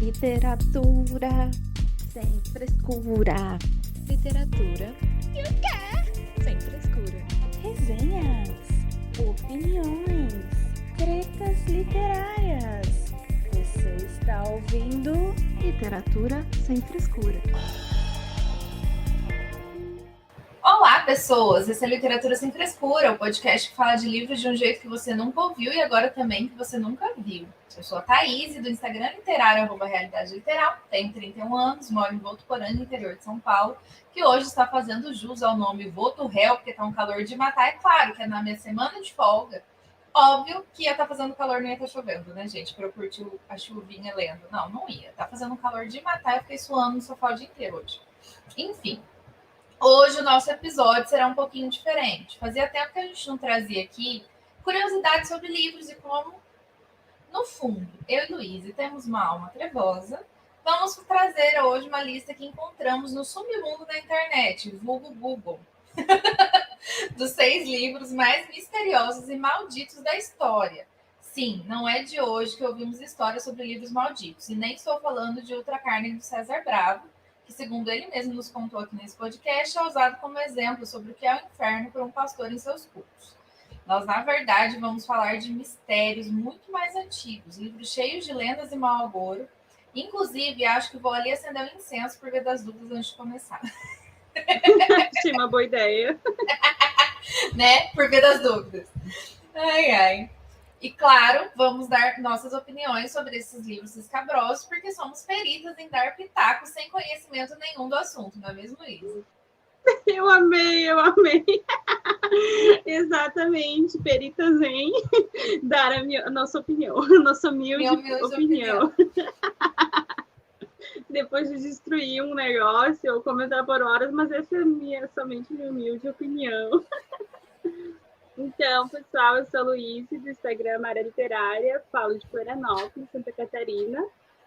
Literatura sem frescura. Literatura e o quê? Sem frescura. Resenhas, opiniões, tretas literárias. Você está ouvindo Literatura sem frescura. Olá, pessoas! Esse é Literatura Sem Frescura, o podcast que fala de livros de um jeito que você nunca ouviu e agora também que você nunca viu. Eu sou a Thaís, do Instagram literário, @realidade literal, tenho 31 anos, moro em Votuporanga, no interior de São Paulo, que hoje está fazendo jus ao nome Voto Réu, porque tá um calor de matar. É claro que é na minha semana de folga. Óbvio que ia estar fazendo calor, não ia estar chovendo, né, gente? Para eu curtir a chuvinha lendo. Não ia. Tá fazendo um calor de matar, eu fiquei suando no sofá o dia inteiro hoje. Enfim. Hoje o nosso episódio será um pouquinho diferente. Fazia tempo que a gente não trazia aqui curiosidades sobre livros e como, no fundo, eu e Luísa temos uma alma trevosa. Vamos trazer hoje uma lista que encontramos no submundo da internet, vulgo Google, dos 6 livros mais misteriosos e malditos da história. Sim, não é de hoje que ouvimos histórias sobre livros malditos, e nem estou falando de Ultra Carne do César Bravo, que, segundo ele mesmo nos contou aqui nesse podcast, é usado como exemplo sobre o que é o inferno por um pastor em seus cultos. Nós, na verdade, vamos falar de mistérios muito mais antigos, livros cheios de lendas e mau agouro. Inclusive, acho que vou ali acender um incenso por via das dúvidas antes de começar. Achei uma boa ideia. Né? Por via das dúvidas. Ai, ai. E, claro, vamos dar nossas opiniões sobre esses livros escabrosos, porque somos peritas em dar pitaco sem conhecimento nenhum do assunto, não é mesmo, Luísa? Eu amei. Exatamente, peritas em dar a nossa opinião, a nossa humilde opinião. Depois de destruir um negócio ou comentar por horas, mas essa é somente minha humilde opinião. Então, pessoal, eu sou a Luísa, do Instagram Área Literária, falo de Florianópolis, Santa Catarina.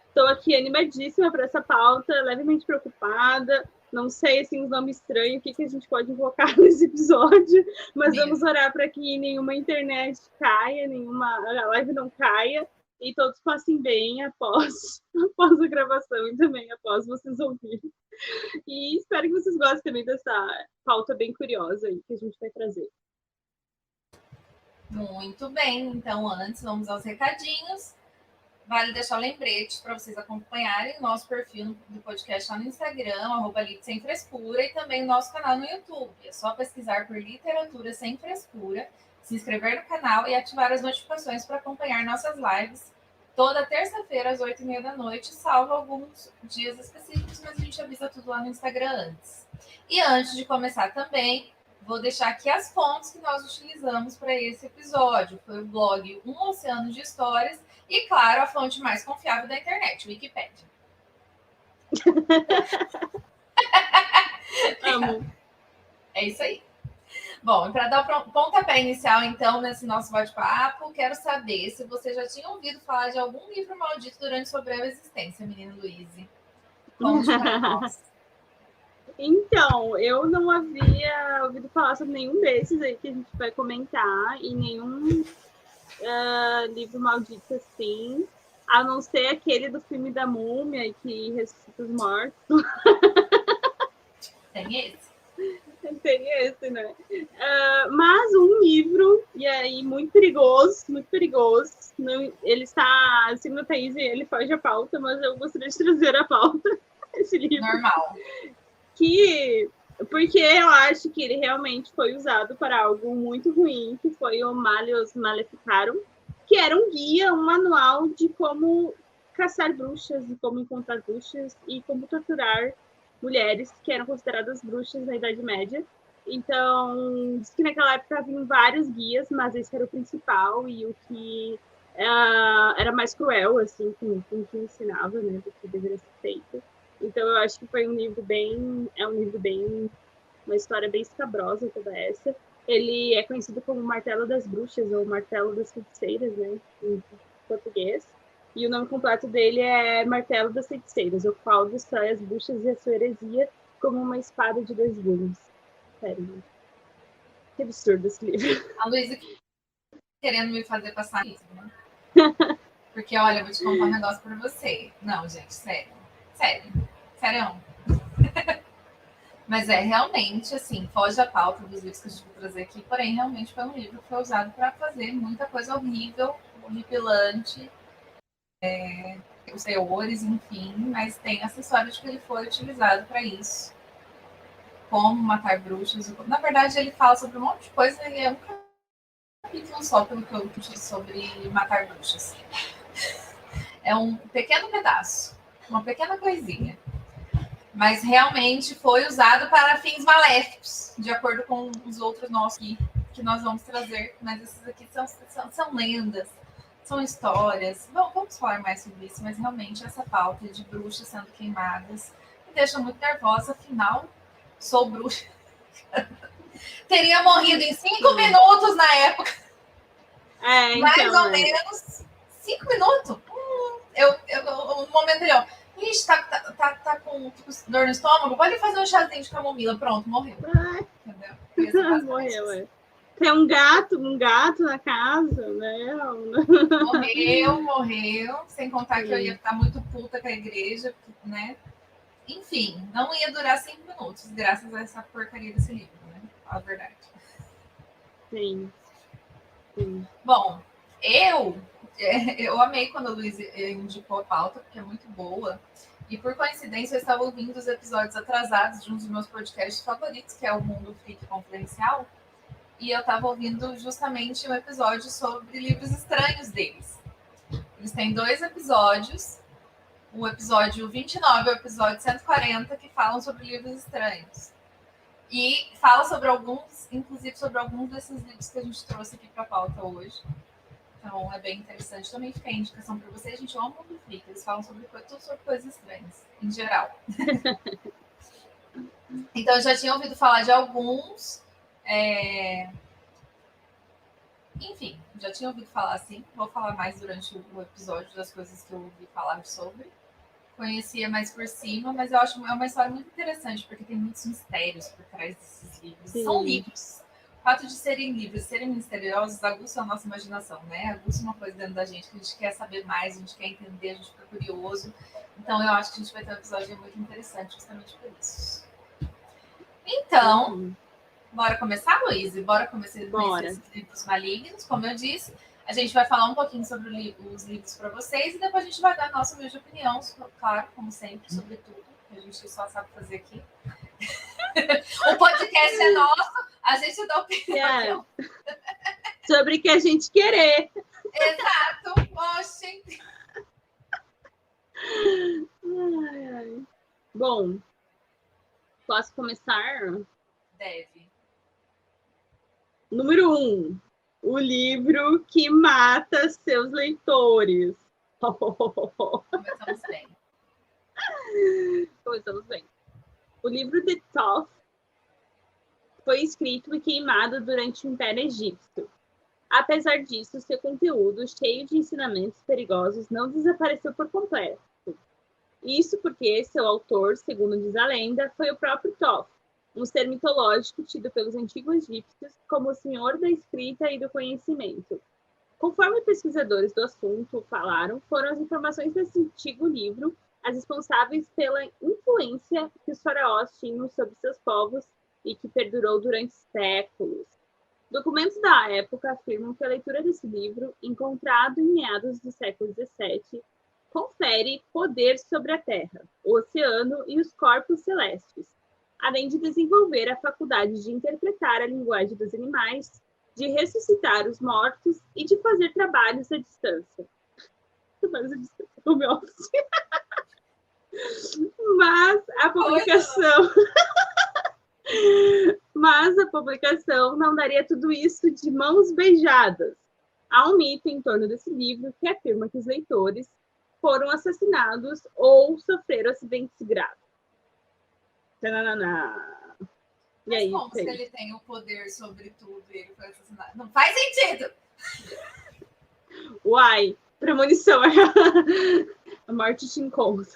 Estou aqui animadíssima para essa pauta, levemente preocupada. Não sei, assim, os nomes estranhos, o que a gente pode invocar nesse episódio, mas vamos orar para que nenhuma internet caia, a live não caia, e todos passem bem após a gravação e também após vocês ouvirem. E espero que vocês gostem também dessa pauta bem curiosa aí que a gente vai trazer. Muito bem, então antes vamos aos recadinhos. Vale deixar o lembrete para vocês acompanharem nosso perfil do podcast lá no Instagram, @Lit Sem Frescura, e também o nosso canal no YouTube. É só pesquisar por Literatura Sem Frescura, se inscrever no canal e ativar as notificações para acompanhar nossas lives toda terça-feira às 8h30 da noite, salvo alguns dias específicos, mas a gente avisa tudo lá no Instagram antes. E antes de começar também, vou deixar aqui as fontes que nós utilizamos para esse episódio. Foi o blog Um Oceano de Histórias e, claro, a fonte mais confiável da internet, o Wikipédia. Amo. É isso aí. Bom, para dar o pontapé inicial, então, nesse nosso bate-papo, quero saber se você já tinha ouvido falar de algum livro maldito durante sua breve existência, menina Luísa. Conte para nós. Então, eu não havia ouvido falar sobre nenhum desses aí que a gente vai comentar, e nenhum livro maldito assim, a não ser aquele do filme da Múmia que ressuscita os mortos. Tem esse? Tem esse, né? Mas um livro, e aí muito perigoso. Não, ele está, assim, no Thaís, ele foge a pauta, mas eu gostaria de trazer a pauta, esse livro. Normal. Porque eu acho que ele realmente foi usado para algo muito ruim, que foi o Malleus Maleficarum, que era um guia, um manual de como caçar bruxas e como encontrar bruxas e como torturar mulheres que eram consideradas bruxas na Idade Média. Então, diz que naquela época haviam vários guias, mas esse era o principal e o que era mais cruel, assim, com o que ensinava, né, do que deveria ser feito. Então, eu acho que foi um livro bem, uma história bem escabrosa toda essa. Ele é conhecido como Martelo das Bruxas, ou Martelo das Feiticeiras, né, em português. E o nome completo dele é Martelo das Feiticeiras, o qual destrói as bruxas e a sua heresia como uma espada de 2 gumes. Sério, que absurdo esse livro. A Luísa querendo me fazer passar isso, né? Porque, olha, eu vou te contar um negócio pra você. Não, gente, sério. Sério. Mas realmente, assim, foge a pauta dos livros que a gente vai trazer aqui, porém, realmente foi um livro que foi usado para fazer muita coisa horrível, horripilante, os teores, enfim, mas tem essa história de que ele foi utilizado para isso. Como matar bruxas. Na verdade, ele fala sobre um monte de coisa e é um capítulo só, pelo que eu disse, sobre matar bruxas. É um pequeno pedaço, uma pequena coisinha. Mas realmente foi usado para fins maléficos, de acordo com os outros nossos que nós vamos trazer. Mas esses aqui são lendas, são histórias. Vamos falar mais sobre isso, mas realmente essa pauta de bruxas sendo queimadas me deixa muito nervosa. Afinal, sou bruxa. Teria morrido em 5 minutos na época. Então, mais ou menos 5 minutos. Um momento ali, ó. Ixi, tá com dor no estômago? Pode fazer um chazinho de camomila. Pronto, morreu. Entendeu? Morreu, Tem um gato na casa, né? Morreu. Sem contar que eu ia ficar muito puta com a igreja, né? Enfim, não ia durar 5 minutos, graças a essa porcaria desse livro, né? A verdade. Sim. Bom, eu amei quando a Luísa indicou a pauta, porque é muito boa. E por coincidência, eu estava ouvindo os episódios atrasados de um dos meus podcasts favoritos, que é o Mundo Freak Confidencial. E eu estava ouvindo justamente um episódio sobre livros estranhos deles. Eles têm 2 episódios. O episódio 29 e o episódio 140, que falam sobre livros estranhos. E fala sobre inclusive sobre alguns desses livros que a gente trouxe aqui para a pauta hoje. Então, é bem interessante. Também fica a indicação para vocês. A gente ama o Mundo Freak. Eles falam tudo sobre coisas estranhas, em geral. Então, eu já tinha ouvido falar de alguns. Enfim, já tinha ouvido falar assim. Vou falar mais durante o episódio das coisas que eu ouvi falar sobre. Conhecia mais por cima, mas eu acho uma história muito interessante, porque tem muitos mistérios por trás desses livros. Sim. São livros. O fato de serem livros, serem misteriosos, aguça a nossa imaginação, né? Aguça uma coisa dentro da gente, que a gente quer saber mais, a gente quer entender, a gente fica curioso. Então, eu acho que a gente vai ter um episódio muito interessante, justamente por isso. Então, bora começar, Luísa? Bora começar esses livros malignos, como eu disse. A gente vai falar um pouquinho sobre os livros para vocês e depois a gente vai dar a nossa humilde opinião, claro, como sempre, sobre tudo, que a gente só sabe fazer aqui. O podcast é nosso, a gente dá opinião. Sobre o que a gente querer. Exato. Oxi. Bom, posso começar? Deve. Número 1. O livro que mata seus leitores. Começamos bem. Começamos bem. O livro The Thoth foi escrito e queimado durante o Império Egípcio. Apesar disso, seu conteúdo, cheio de ensinamentos perigosos, não desapareceu por completo. Isso porque seu autor, segundo diz a lenda, foi o próprio Thoth, um ser mitológico tido pelos antigos egípcios como o senhor da escrita e do conhecimento. Conforme pesquisadores do assunto falaram, foram as informações desse antigo livro as responsáveis pela influência que os faraós tinham sobre seus povos e que perdurou durante séculos. Documentos da época afirmam que a leitura desse livro, encontrado em meados do século XVII, confere poder sobre a Terra, o oceano e os corpos celestes, além de desenvolver a faculdade de interpretar a linguagem dos animais, de ressuscitar os mortos e de fazer trabalhos à distância. Trabalhos à distância, home office. Mas a publicação não daria tudo isso de mãos beijadas. Há um mito em torno desse livro que afirma que os leitores foram assassinados ou sofreram acidentes graves. Tananana. E aí, como se ele tem o poder sobre tudo e ele foi assassinado? Não faz sentido! Uai, premonição. A morte te encontra.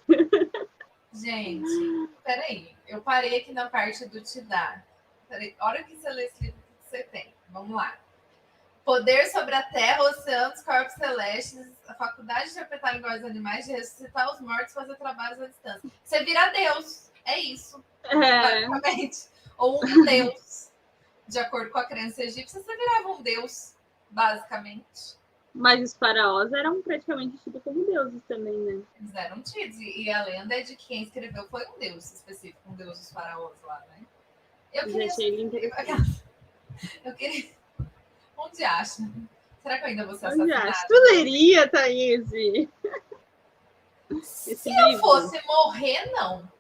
Gente, peraí. Eu parei aqui na parte do te dar. Peraí, a hora que você lê esse livro, que você tem? Vamos lá. Poder sobre a terra, oceanos, corpos celestes, a faculdade de interpretar linguagens animais, de ressuscitar os mortos, fazer trabalhos à distância. Você vira Deus. É isso. Basicamente. Ou um Deus. De acordo com a crença egípcia, você virava um Deus, basicamente. Mas os faraós eram praticamente tidos como deuses também, né? Eles eram tidos. E a lenda é de que quem escreveu foi um Deus específico, um Deus dos faraós lá, né? Eu queria... Onde acha? Será que eu ainda vou ser assassinada? Tu leria, Thaís? Se eu fosse morrer, não.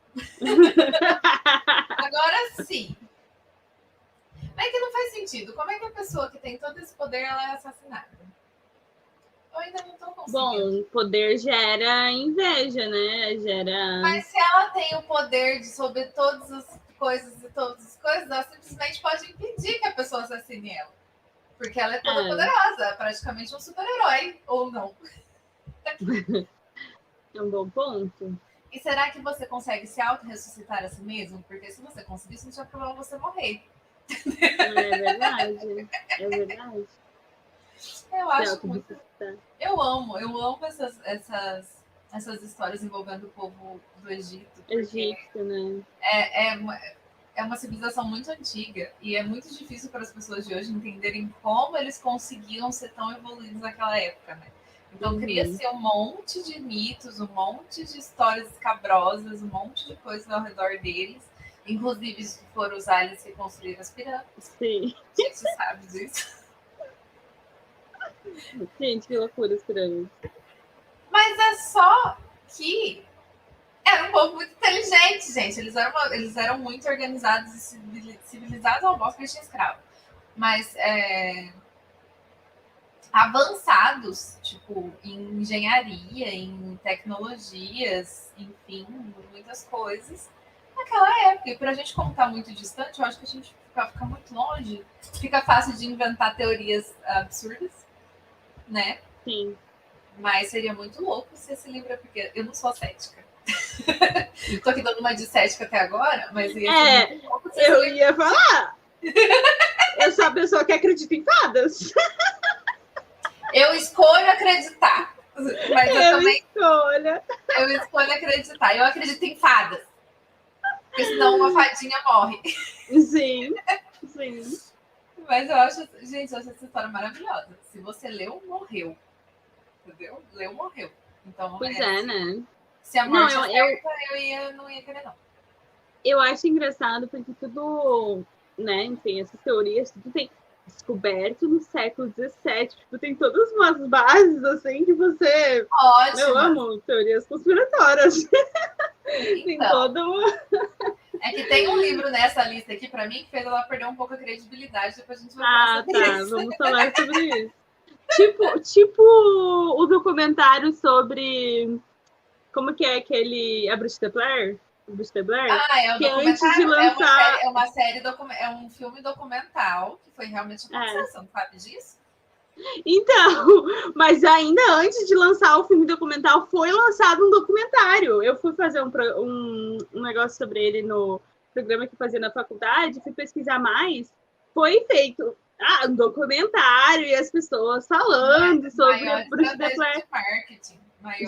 Agora sim. Mas é que não faz sentido. Como é que a pessoa que tem todo esse poder, ela é assassinada? Eu ainda não tô conseguindo. Bom, poder gera inveja, né? Mas se ela tem o poder de sobre todas as coisas, ela simplesmente pode impedir que a pessoa assassine ela. Porque ela é toda poderosa, é praticamente um super-herói, ou não. É um bom ponto. E será que você consegue se auto-ressuscitar a si mesmo? Porque se você conseguisse, não tinha problema você morrer. É verdade. É verdade. Eu acho muito... Eu amo essas histórias envolvendo o povo do Egito. Egito, né? É uma civilização muito antiga e é muito difícil para as pessoas de hoje entenderem como eles conseguiam ser tão evoluídos naquela época, né? Então cria-se um monte de mitos, um monte de histórias escabrosas, um monte de coisas ao redor deles. Inclusive, foram os aliens que construíram as pirâmides. Sim. A gente sabe disso. Gente, que loucura as pirâmides. Mas é só que era um povo muito inteligente, gente. Eles eram muito organizados e civilizados ao ponto que eles tinham escravo. Mas avançados, tipo, em engenharia, em tecnologias, enfim, muitas coisas, naquela época. E pra gente contar muito distante, eu acho que a gente fica muito longe, fica fácil de inventar teorias absurdas, né? Sim. Mas seria muito louco se esse livro, porque eu não sou cética. Tô aqui dando uma de cética até agora, mas eu ia falar. Eu sou a pessoa que acredita em fadas. Eu escolho acreditar. Mas eu escolho acreditar. Eu acredito em fadas. Porque senão uma fadinha morre. Sim, sim. Mas eu acho essa história maravilhosa. Se você leu, morreu. Entendeu? Leu, morreu. Então, pois né? Se a morte eu não ia querer, não. Eu acho engraçado porque tudo, né, enfim, essas teorias, tudo tem descoberto no século XVII. Tipo, tem todas umas bases, assim, que você... Ótimo. Eu amo teorias conspiratórias. Então, tem toda uma... É que tem um livro nessa lista aqui, pra mim, que fez ela perder um pouco a credibilidade. Depois a gente vai falar sobre isso. Vamos falar sobre isso. Tipo o documentário sobre... Como que é aquele... A Bruce de Blair? É um que antes de lançar... É um filme documental, que foi realmente aconteceu, você não sabe disso? Então, mas ainda antes de lançar o filme documental, foi lançado um documentário. Eu fui fazer um negócio sobre ele no programa que eu fazia na faculdade, fui pesquisar mais. Foi feito um documentário e as pessoas falando sobre a Bruce de Blair.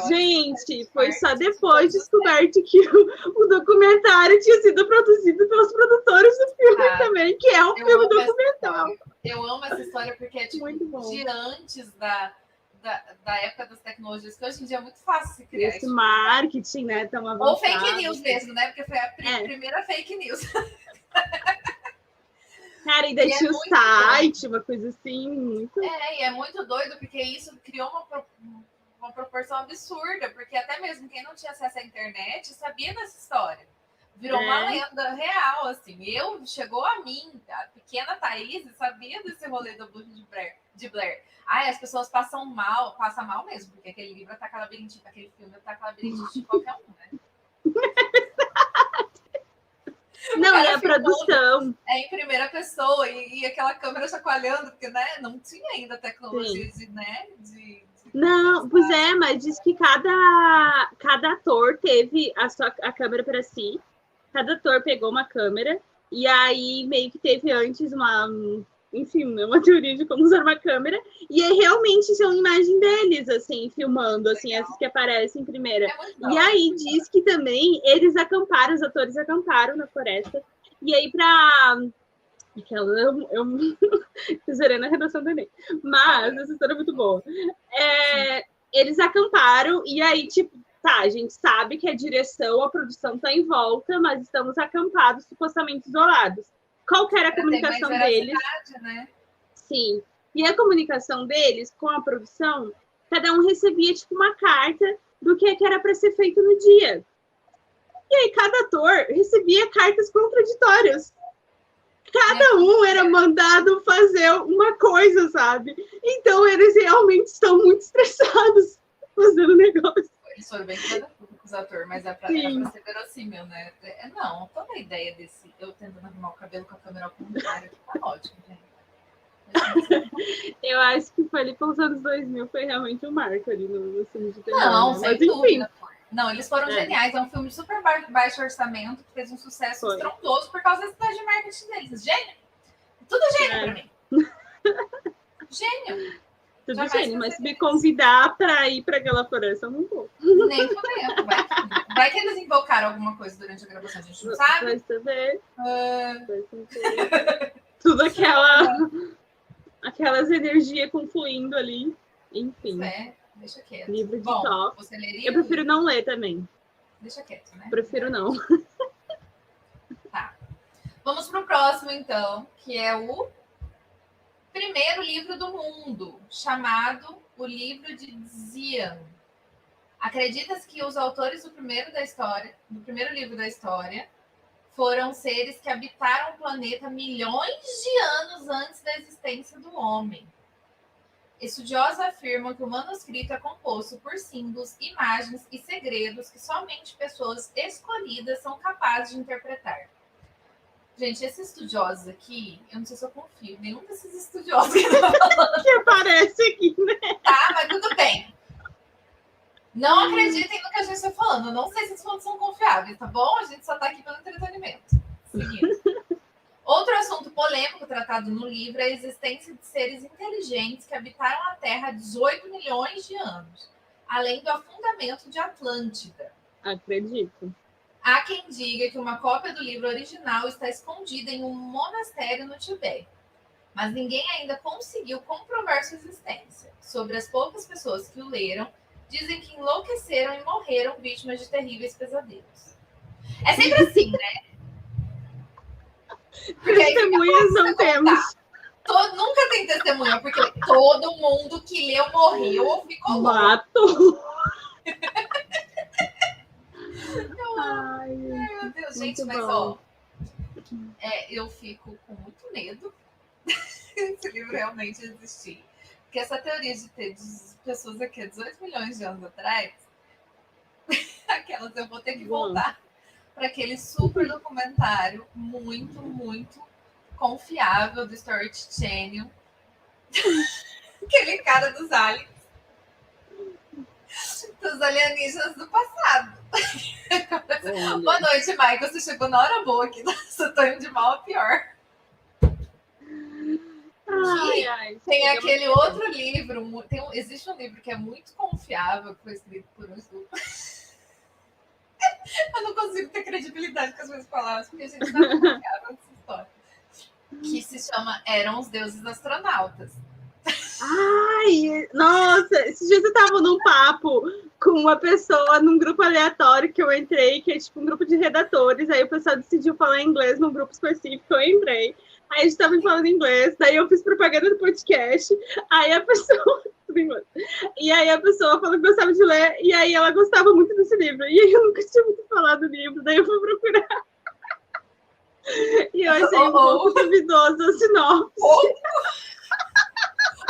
Gente, foi só depois descoberto que o documentário tinha sido produzido pelos produtores do filme também, que é um filme documental. Eu amo essa história porque é tipo de antes da época das tecnologias, que hoje em dia é muito fácil se criar. Esse marketing, né? Tão avançado. Ou fake news mesmo, né? Porque foi a primeira fake news. Cara, ainda tinha o site, uma coisa assim. Muito... e é muito doido, porque isso criou uma proporção absurda, porque até mesmo quem não tinha acesso à internet sabia dessa história. Virou uma lenda real, assim. Chegou a mim, a pequena Thaís, sabia desse rolê do Bruce de Blair. As pessoas passam mal mesmo, porque aquele livro ataca labirintite, aquele filme ataca labirintite de qualquer um, né? Não, e a produção. Em primeira pessoa, e aquela câmera chacoalhando, porque, né, não tinha ainda tecnologia Não, pois mas diz que cada ator teve a câmera para si. Cada ator pegou uma câmera e aí meio que teve antes enfim, é uma teoria de como usar uma câmera, e aí realmente são imagens deles, assim, filmando, assim, essas que aparecem em primeira. E aí diz que também eles acamparam, os atores acamparam na floresta, e aí aquela, eu zerei na redação do Enem, mas essa história é muito boa. Eles acamparam, e aí, tipo, tá, a gente sabe que a direção, a produção tá em volta, mas estamos acampados, supostamente isolados. Qual que era a comunicação deles? Né? Sim. E a comunicação deles com a produção, cada um recebia, tipo, uma carta do que era para ser feito no dia. E aí, cada ator recebia cartas contraditórias. Cada um era mandado fazer uma coisa, sabe? Então, eles realmente estão muito estressados fazendo o negócio. Eles foram bem com os atores, mas era pra ser verossímil, né? Não, toda a ideia desse... Eu tentando arrumar o cabelo com a câmera ao contrário, tá ótimo, gente. Eu acho que foi ali pelos anos 2000, foi realmente um marco ali no filme de terror. Não, né? sem dúvida. Não, eles foram geniais. É um filme de super baixo orçamento, que fez um sucesso estrondoso por causa da estratégia de marketing deles. Gênio! Tudo gênio pra mim. Gênio! Tudo gênio, mas se me convidar para ir para aquela floresta, eu não vou. Nem fodendo. Vai que eles invocaram alguma coisa durante a gravação, a gente não sabe. Vai saber. Tudo aquelas energias confluindo ali. Enfim. Deixa quieto. Livro de top. Você leria? Eu prefiro não ler também. Deixa quieto, né? Prefiro não. Tá. Vamos pro próximo, então, que é o primeiro livro do mundo, chamado O Livro de Xian. Acredita-se que os autores do primeiro livro da história, foram seres que habitaram o planeta milhões de anos antes da existência do homem. Estudiosos afirmam que o manuscrito é composto por símbolos, imagens e segredos que somente pessoas escolhidas são capazes de interpretar. Gente, esses estudiosos aqui, eu não sei se eu confio em nenhum desses estudiosos que aparece aqui, né? Tá, mas tudo bem. Não acreditem no que a gente está falando. Eu não sei se esses fontes são confiáveis, tá bom? A gente só tá aqui pelo entretenimento. Seguindo. Outro assunto polêmico tratado no livro é a existência de seres inteligentes que habitaram a Terra há 18 milhões de anos, além do afundamento de Atlântida. Acredito. Há quem diga que uma cópia do livro original está escondida em um monastério no Tibete, mas ninguém ainda conseguiu comprovar sua existência. Sobre as poucas pessoas que o leram, dizem que enlouqueceram e morreram vítimas de terríveis pesadelos. É sempre assim, né? Testemunhas não temos. Nunca tem testemunha, porque todo mundo que leu morreu ou ficou mato. Ai, meu Deus, gente, mas ó, eu fico com muito medo esse livro realmente existir. Porque essa teoria de ter pessoas aqui há 18 milhões de anos atrás, aquelas eu vou ter que voltar para aquele super documentário muito, muito confiável do Story Channel. Aquele cara dos aliens. Dos alienígenas do passado. Boa noite, Michael. Você chegou na hora boa aqui. Nossa, tô indo de mal a pior. Tem aquele outro livro. Existe um livro que é muito confiável, que foi escrito por um estudo. Eu não consigo ter credibilidade com as minhas palavras, porque a gente não é confiável nessa história. Que se chama Eram os Deuses Astronautas. Ai, nossa, esses dias eu tava num papo com uma pessoa num grupo aleatório que eu entrei, que é tipo um grupo de redatores, aí o pessoal decidiu falar inglês num grupo específico, eu entrei, aí a gente tava falando inglês, daí eu fiz propaganda do podcast, aí a pessoa... E aí a pessoa falou que gostava de ler, e aí ela gostava muito desse livro, e aí eu nunca tinha muito falado do livro, daí eu fui procurar. E eu achei um pouco duvidoso a sinopse.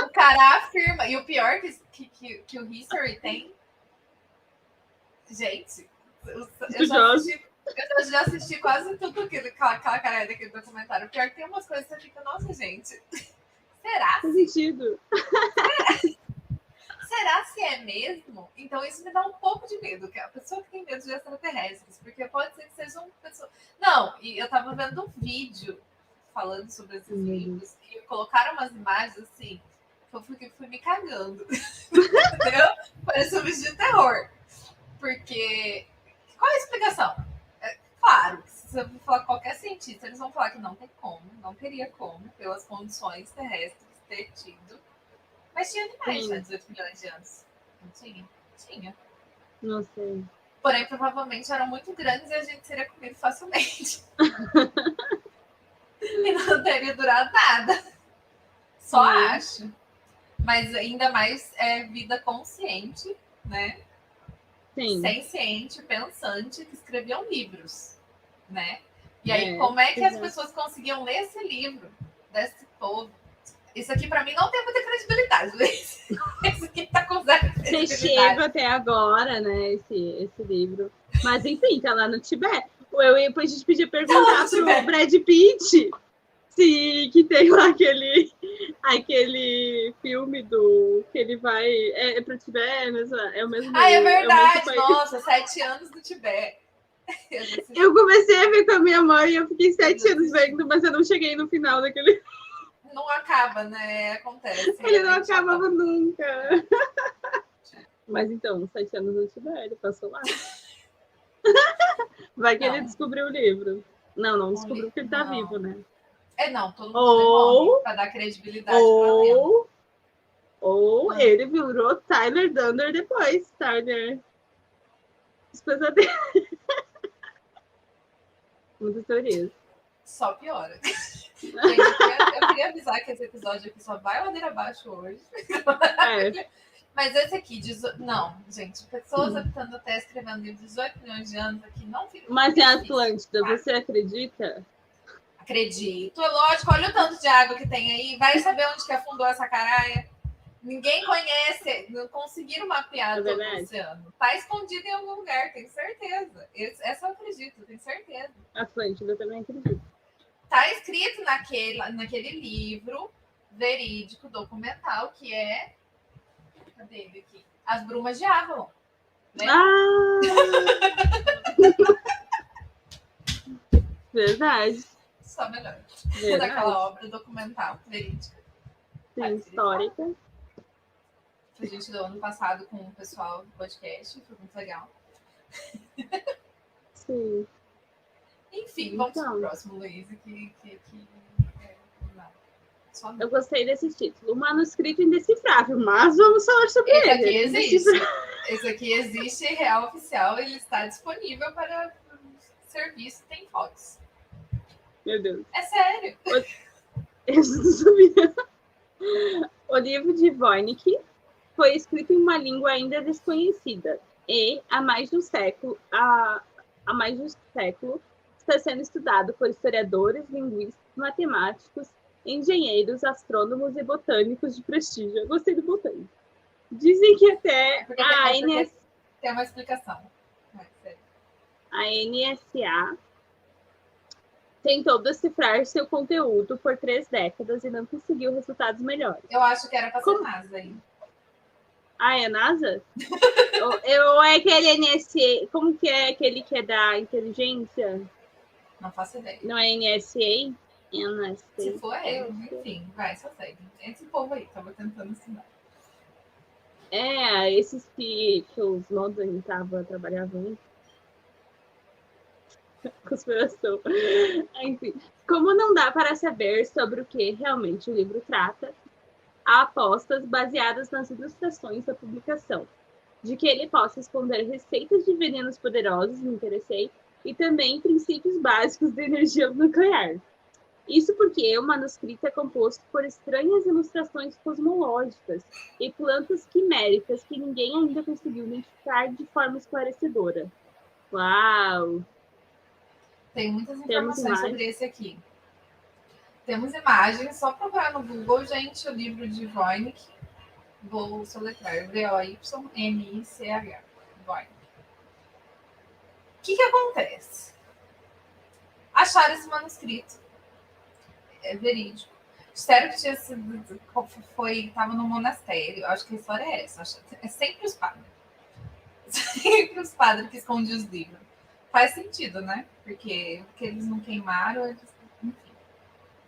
O cara afirma, e o pior que o History tem. Gente, eu já assisti quase tudo aquela cara daquele documentário. O pior que tem umas coisas que você fica, nossa, gente, será? Faz sentido. Será se é mesmo? Então isso me dá um pouco de medo, que é a pessoa que tem medo de extraterrestres, porque pode ser que seja uma pessoa... Não, e eu tava vendo um vídeo falando sobre esses livros e colocaram umas imagens assim, que eu fui me cagando. Entendeu? Parece um vídeo de terror. Porque qual é a explicação? Claro, se você for falar com qualquer cientista, eles vão falar que não tem como, não teria como, pelas condições terrestres, ter tido. Mas tinha animais há 18 milhões de anos. Não tinha? Tinha. Não sei. Porém, provavelmente eram muito grandes e a gente seria comido facilmente. E não teria durado nada. Só acho. Mas ainda mais vida consciente, né? Sim. Senciente, pensante, que escreviam livros, né? E aí, como é que as pessoas conseguiam ler esse livro desse povo? Isso aqui, para mim, não tem muita credibilidade, Luiz. Isso aqui tá com zero credibilidade. Você chega até agora, né, esse livro. Mas, enfim, tá lá no Tibete. A gente podia perguntar pro Brad Pitt se que tem lá aquele filme do que ele vai... É pro Tibete, é o mesmo... É verdade! Nossa, 7 anos do Tibete. Eu comecei a ver com a minha mãe e eu fiquei 7 anos vendo, mas eu não cheguei no final daquele... Não acaba, né? Acontece. Ele não acabava nunca. Mas então, 7 anos no Tibete, ele passou lá. Vai que ele descobriu o livro. Não descobriu que ele tá vivo, né? Não, todo mundo morre pra dar credibilidade pra dentro. Ou ele virou Tyler Dunder depois. Tyler. Os pesadelos. Muitas teorias. Só piora. Gente, eu queria avisar que esse episódio aqui só vai ladeira abaixo hoje. Mas esse aqui, não, gente, pessoas habitando a Terra escrevendo livro de 18 milhões de anos aqui não fica. Mas é Atlântida, você acredita? Acredito, é lógico, olha o tanto de água que tem aí, vai saber onde que afundou essa caralha. Ninguém conhece, não conseguiram mapear todo o oceano. Tá escondido em algum lugar, tenho certeza. Essa eu acredito, tenho certeza. Atlântida, eu também acredito. Tá escrito naquele livro verídico, documental, que é... Cadê ele aqui? As Brumas de Avalon. Né? Verdade. Só melhor. Daquela obra documental verídica. Sim, histórica. A gente deu ano passado com o pessoal do podcast, foi muito legal. Sim. Enfim, vamos pro próximo, Luiz. Eu gostei desse título. O manuscrito indecifrável, mas vamos falar sobre ele. Esse aqui existe. Esse aqui existe, real oficial, ele está disponível para serviço, tem fotos. Meu Deus. É sério. Eu não sabia. O livro de Voynich foi escrito em uma língua ainda desconhecida e, há mais de um século, está sendo estudado por historiadores, linguistas, matemáticos, engenheiros, astrônomos e botânicos de prestígio. Eu gostei do botânico. Dizem que até tem uma explicação. A NSA tentou decifrar seu conteúdo por 3 décadas e não conseguiu resultados melhores. Eu acho que era para ser NASA aí. É NASA? Ou é aquele NSA? Como que é aquele que é da inteligência? Não faço ideia. Não é NSA? NSA. Se for enfim, vai, só segue. Esse povo aí, tava tentando ensinar. Esses que os Snowden trabalhavam em conspiração. Enfim, como não dá para saber sobre o que realmente o livro trata, há apostas baseadas nas ilustrações da publicação, de que ele possa esconder receitas de venenos poderosos, me interessei, e também princípios básicos de energia nuclear. Isso porque o manuscrito é composto por estranhas ilustrações cosmológicas e plantas quiméricas que ninguém ainda conseguiu identificar de forma esclarecedora. Uau! Tem muitas informações sobre esse aqui. Temos imagens, só procurar no Google, gente, o livro de Voynich. Vou soletrar, V-O-Y-N-I-C-H. Voynich. O que acontece? Acharam esse manuscrito. É verídico. Disseram que tinha sido, estava no monastério. Eu acho que a história é essa. É sempre os padres. Sempre os padres que escondiam os livros. Faz sentido, né? Porque eles não queimaram, enfim.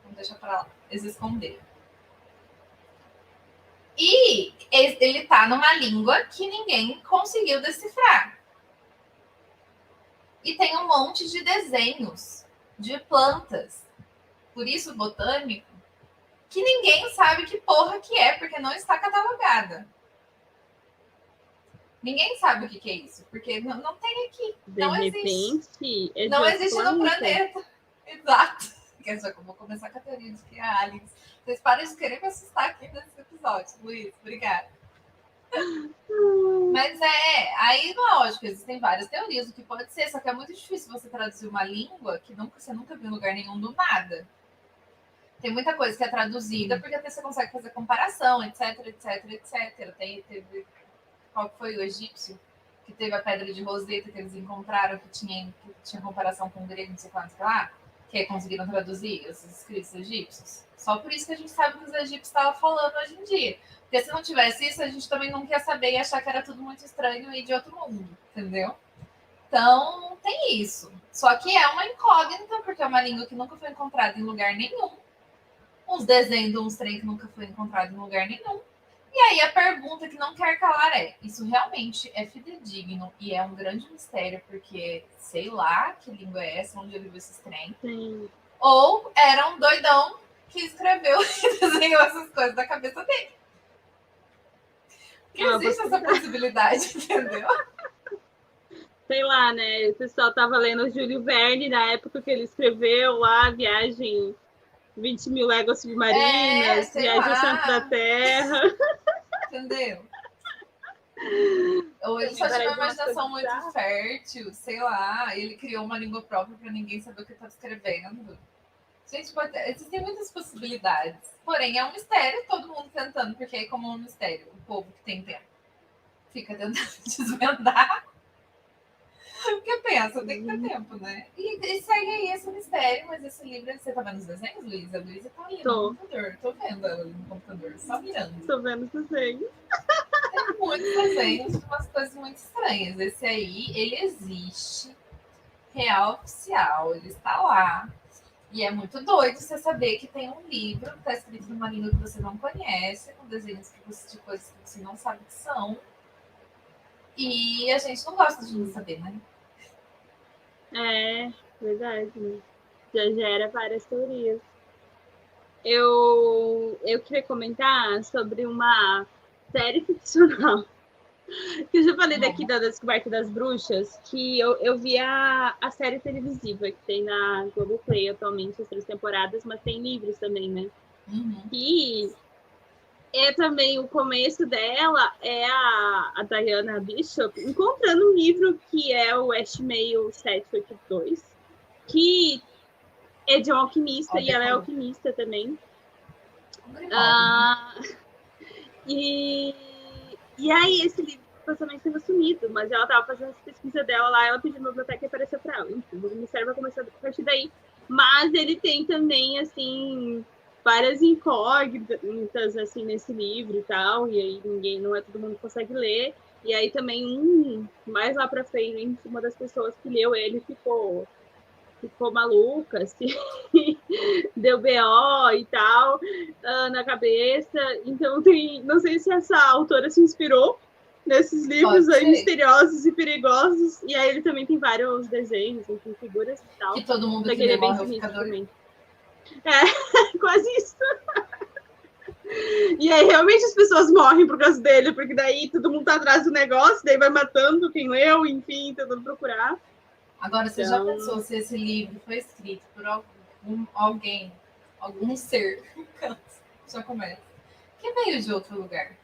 Vamos deixar para lá. Eles esconderam. E ele tá numa língua que ninguém conseguiu decifrar. E tem um monte de desenhos de plantas, por isso botânico, que ninguém sabe que porra que é, porque não está catalogada. Ninguém sabe o que é isso, porque não tem aqui. Não existe. Não existe no planeta. Exato. Eu vou começar com a teoria de que a aliens. Vocês parem de querer me assustar aqui nesse episódio, Luiz. Obrigada. Mas aí lógico, existem várias teorias do que pode ser, só que é muito difícil você traduzir uma língua que você nunca viu em lugar nenhum do nada. Tem muita coisa que é traduzida, porque até você consegue fazer comparação, etc, etc, etc. Teve qual foi o egípcio? Que teve a pedra de Roseta que eles encontraram, que tinha comparação com o grego, não sei quanto, sei lá, que conseguiram traduzir esses escritos egípcios. Só por isso que a gente sabe o que os egípcios estavam falando hoje em dia. Porque se não tivesse isso, a gente também não quer saber e achar que era tudo muito estranho e de outro mundo, entendeu? Então, tem isso. Só que é uma incógnita, porque é uma língua que nunca foi encontrada em lugar nenhum. Uns desenhos de uns trem que nunca foi encontrado em lugar nenhum. E aí a pergunta que não quer calar é: isso realmente é fidedigno e é um grande mistério, porque sei lá que língua é essa, onde ele viu esses trem? Sim. Ou era um doidão que escreveu e desenhou essas coisas da cabeça dele? Porque existe essa possibilidade, entendeu? Sei lá, né? O pessoal tava lendo o Júlio Verne na época que ele escreveu lá, Viagem 20 mil léguas submarinas, Viagem ao centro da Terra. Entendeu? Ou ele só tinha uma imaginação muito fértil, sei lá, ele criou uma língua própria para ninguém saber o que estava escrevendo. Gente, existem muitas possibilidades. Porém, é um mistério, todo mundo tentando, porque aí, como é um mistério, o povo que tem tempo fica tentando desvendar. Porque pensa, tem que ter tempo, né? E segue aí esse mistério, mas esse livro, você tá vendo os desenhos, Luísa? A Luísa tá ali no computador. Tô vendo ela no computador, só mirando. Tô vendo os desenhos. Tem muitos desenhos de umas coisas muito estranhas. Esse aí, ele existe, real, oficial, ele está lá. E é muito doido você saber que tem um livro que tá escrito numa língua que você não conhece, com desenhos de coisas que você não sabe que são. E a gente não gosta de não saber, né? É, verdade. Né? Já gera várias teorias. Eu queria comentar sobre uma série ficcional. Que eu já falei daqui da Descoberta das Bruxas, que eu vi a série televisiva que tem na Globoplay atualmente, as 3 temporadas, mas tem livros também, né? Uhum. E também o começo dela é a Diana Bishop encontrando um livro que é o Westmail 782, que é de um alquimista, e ela é alquimista também. E aí esse livro supostamente estava sumido, mas ela estava fazendo essa pesquisa dela lá, ela pediu na biblioteca e apareceu para ela. Enfim, o mistério vai começar a partir daí. Mas ele tem também, assim, várias incógnitas, assim, nesse livro e tal, e aí não é todo mundo que consegue ler. E aí também, mais lá pra frente, uma das pessoas que leu ele ficou maluca, assim, deu BO e tal, na cabeça. Então não sei se essa autora se inspirou nesses livros aí misteriosos e perigosos, e aí ele também tem vários desenhos, enfim, figuras e tal. Que todo mundo que lê morreu fica também. Quase isso. E aí realmente as pessoas morrem por causa dele, porque daí todo mundo tá atrás do negócio, daí vai matando quem leu, enfim, tentando procurar. Agora, você já pensou se esse livro foi escrito por algum ser, já começa, que veio de outro lugar?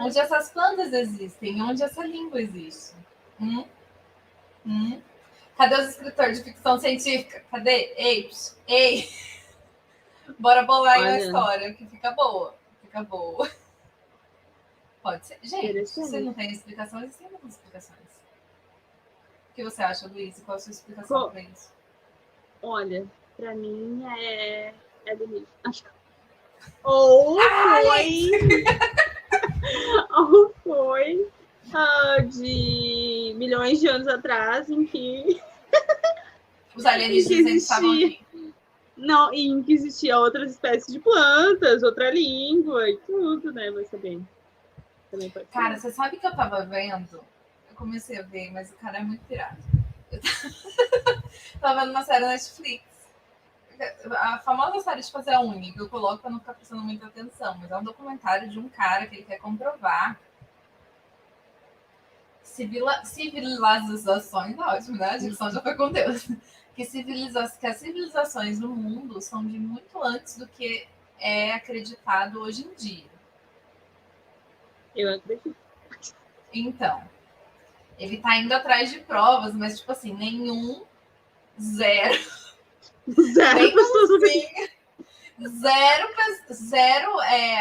Onde essas plantas existem, onde essa língua existe? Cadê os escritores de ficção científica? Cadê? Ei! Bora bolar aí uma história que fica boa. Pode ser. Gente, se não tem explicação, existem muitas explicações. O que você acha, Luiz? Qual a sua explicação para isso? Olha, para mim é alienígena. Ou foi de milhões de anos atrás, em que os alienígenas estavam aqui. Não, e em que existia outras espécies de plantas, outra língua e tudo, né? Mas também pode ser. Cara, você sabe que eu tava vendo? Eu comecei a ver, mas o cara é muito pirata. Eu tava vendo uma série na Netflix. A famosa série de fazer a unha, que eu coloco pra não ficar prestando muita atenção, mas é um documentário de um cara que ele quer comprovar civilizações, ótimo, né? A dicção já foi com Deus. Que as civilizações no mundo são de muito antes do que é acreditado hoje em dia. Eu acredito. Então, ele tá indo atrás de provas, mas, tipo assim, zero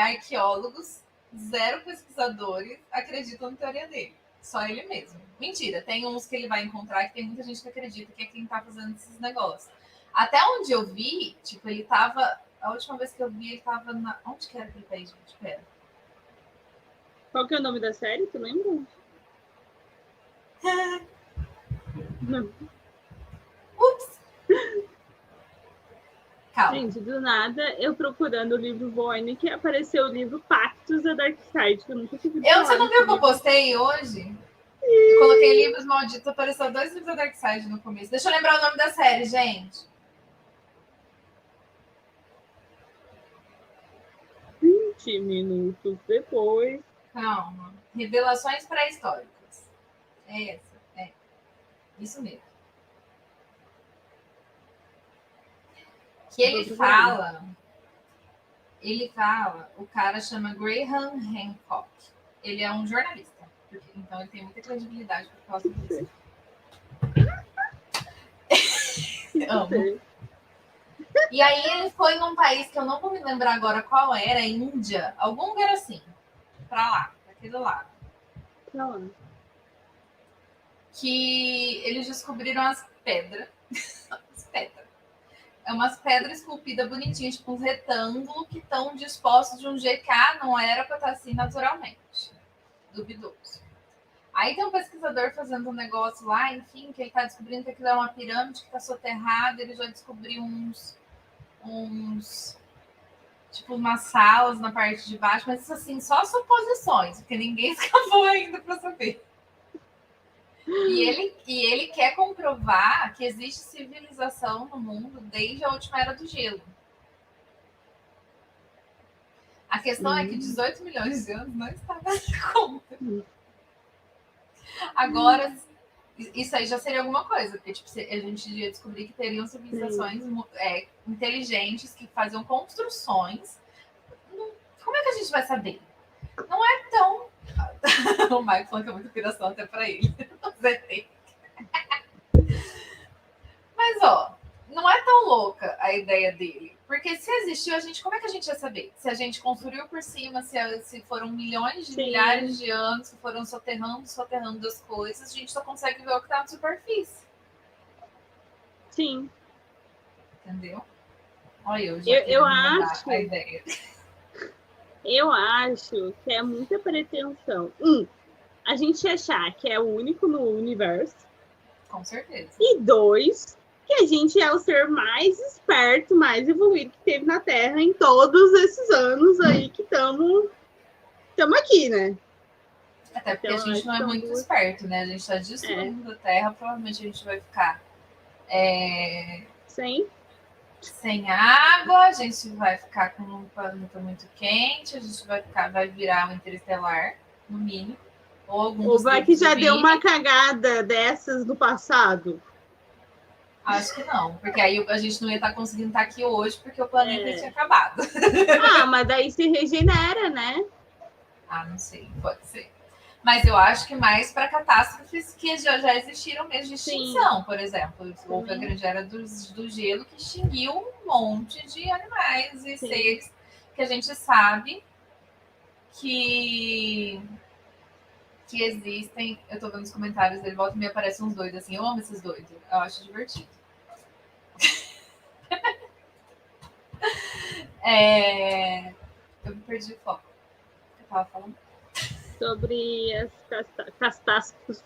arqueólogos, zero pesquisadores acreditam na teoria dele. Só ele mesmo. Mentira, tem uns que ele vai encontrar que tem muita gente que acredita que é quem tá fazendo esses negócios. Até onde eu vi, tipo, ele tava... A última vez que eu vi, ele tava na... Onde que era aquele país, gente? Pera. Qual que é o nome da série? Tu lembra? Não. Ups! Calma. Gente, do nada, eu procurando o livro Voynich, apareceu o livro Pactos da Darkseid, que eu nunca tive. Você não viu que eu postei hoje? Eu coloquei livros malditos, apareceu 2 livros da Darkseid no começo. Deixa eu lembrar o nome da série, gente. 20 minutos depois. Calma. Revelações pré-históricas. É essa. É. Isso mesmo. Que ele fala, o cara chama Graham Hancock. Ele é um jornalista. Então ele tem muita credibilidade por causa disso. Amo. E aí ele foi num país que eu não vou me lembrar agora qual era, Índia, algum lugar assim. Pra lá, pra aquele lado. Não. Que eles descobriram as pedras. As pedras. É umas pedras esculpidas bonitinhas, tipo uns retângulos que estão dispostos de um jeito que não era para estar assim naturalmente. Duvidoso. Aí tem um pesquisador fazendo um negócio lá, enfim, que ele está descobrindo que aquilo é uma pirâmide que está soterrada, ele já descobriu tipo umas salas na parte de baixo, mas isso assim, só suposições, porque ninguém escavou ainda para saber. E ele quer comprovar que existe civilização no mundo desde a última era do gelo. A questão é que 18 milhões de anos não está na conta. Agora, isso aí já seria alguma coisa, porque tipo, a gente ia descobrir que teriam civilizações inteligentes que faziam construções. Como é que a gente vai saber? Não é tão... O Mike falou que é muita inspiração até para ele. Mas, ó, não é tão louca a ideia dele. Porque se existiu, como é que a gente ia saber? Se a gente construiu por cima, se foram milhões de milhares de anos, se foram soterrando as coisas, a gente só consegue ver o que está na superfície. Sim. Entendeu? Olha, eu acho a ideia. Eu acho que é muita pretensão. A gente achar que é o único no universo. Com certeza. E 2, que a gente é o ser mais esperto, mais evoluído que teve na Terra em todos esses anos aí que estamos aqui, né? Até porque então, a gente não é muito esperto, né? A gente está destruindo a Terra, provavelmente a gente vai ficar sem água, a gente vai ficar com um planeta muito quente, a gente vai virar um interestelar, no mínimo. Ou vai que já deu uma cagada dessas no passado? Acho que não, porque aí a gente não ia estar conseguindo estar aqui hoje porque o planeta tinha acabado. Mas daí se regenera, né? Não sei, pode ser. Mas eu acho que mais para catástrofes que já existiram mesmo de extinção. Sim. Por exemplo, houve a grande era do gelo que extinguiu um monte de animais e seres que a gente sabe que existem. Eu tô vendo os comentários dele, volta e me aparecem uns doidos assim. Eu amo esses doidos, eu acho divertido. Eu me perdi o foco. Eu tava falando sobre as catástrofes.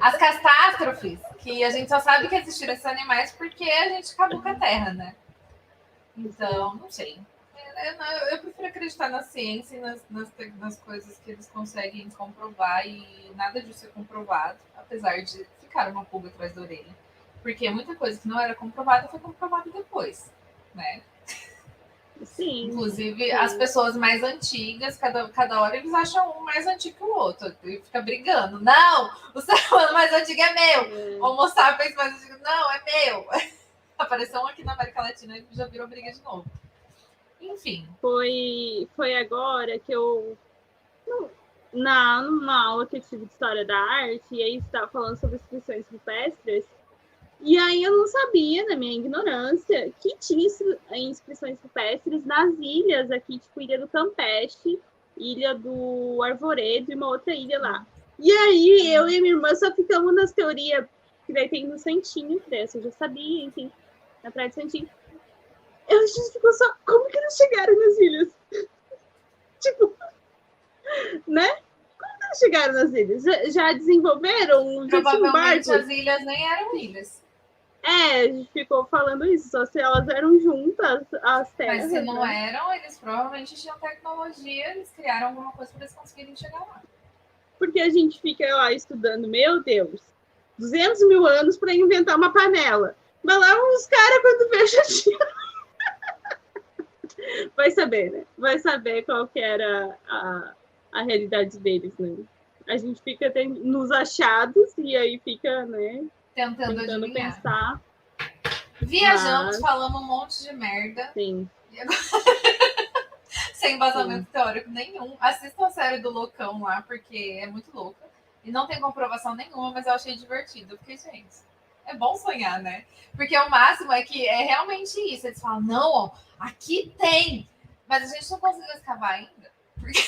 As catástrofes, que a gente só sabe que existiram esses animais porque a gente acabou com a Terra, né? Então, não sei. Eu prefiro acreditar na ciência e nas coisas que eles conseguem comprovar, e nada disso é comprovado, apesar de ficar uma pulga atrás da orelha. Porque muita coisa que não era comprovada foi comprovada depois, né? Sim. Inclusive, as pessoas mais antigas, cada hora eles acham um mais antigo que o outro. E fica brigando. Não, o ser humano mais antigo é meu. Homo sapiens mais antigo, não, é meu. Apareceu um aqui na América Latina e já virou briga de novo. Enfim. Foi agora que eu... Numa aula que eu tive de História da Arte, e aí estava falando sobre inscrições rupestres, e aí eu não sabia, na minha ignorância, que tinha inscrições rupestres nas ilhas aqui, tipo Ilha do Campeche, Ilha do Arvoredo e uma outra ilha lá. E aí eu e minha irmã só ficamos nas teorias que daí tem no Santinho, que eu já sabia, enfim, na Praia de Santinho. A gente ficou só, como que eles chegaram nas ilhas? Tipo, né? Como que eles chegaram nas ilhas? Já desenvolveram? Provavelmente as ilhas nem eram ilhas. A gente ficou falando isso, só se elas eram juntas, as terras. Mas se não eram, eles provavelmente tinham tecnologia, eles criaram alguma coisa para eles conseguirem chegar lá. Porque a gente fica lá estudando, meu Deus, 200 mil anos para inventar uma panela. Mas lá os caras, quando fecham, vai saber, né? Vai saber qual que era a realidade deles, né? A gente fica nos achados e aí fica, né? Tentando pensar. Viajamos, falamos um monte de merda. Sim. E agora... Sem embasamento teórico nenhum. Assistam a série do Loucão lá, porque é muito louca. E não tem comprovação nenhuma, mas eu achei divertido. Porque, gente, é bom sonhar, né? Porque o máximo é que é realmente isso. Eles falam, não, ó, aqui tem. Mas a gente não conseguiu escavar ainda. Porque...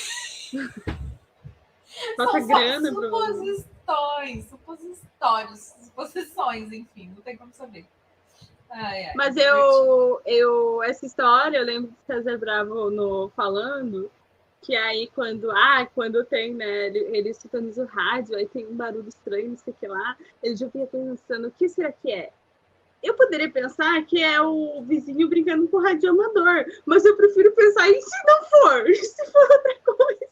Falta grana, suposições, enfim, não tem como saber. Ai, mas essa história, eu lembro de César Bravo falando que aí quando tem, né, ele escutando o rádio, aí tem um barulho estranho, não sei o que lá, ele já fica pensando, o que será que é? Eu poderia pensar que é o vizinho brincando com o radioamador, mas eu prefiro pensar em se não for, se for outra coisa.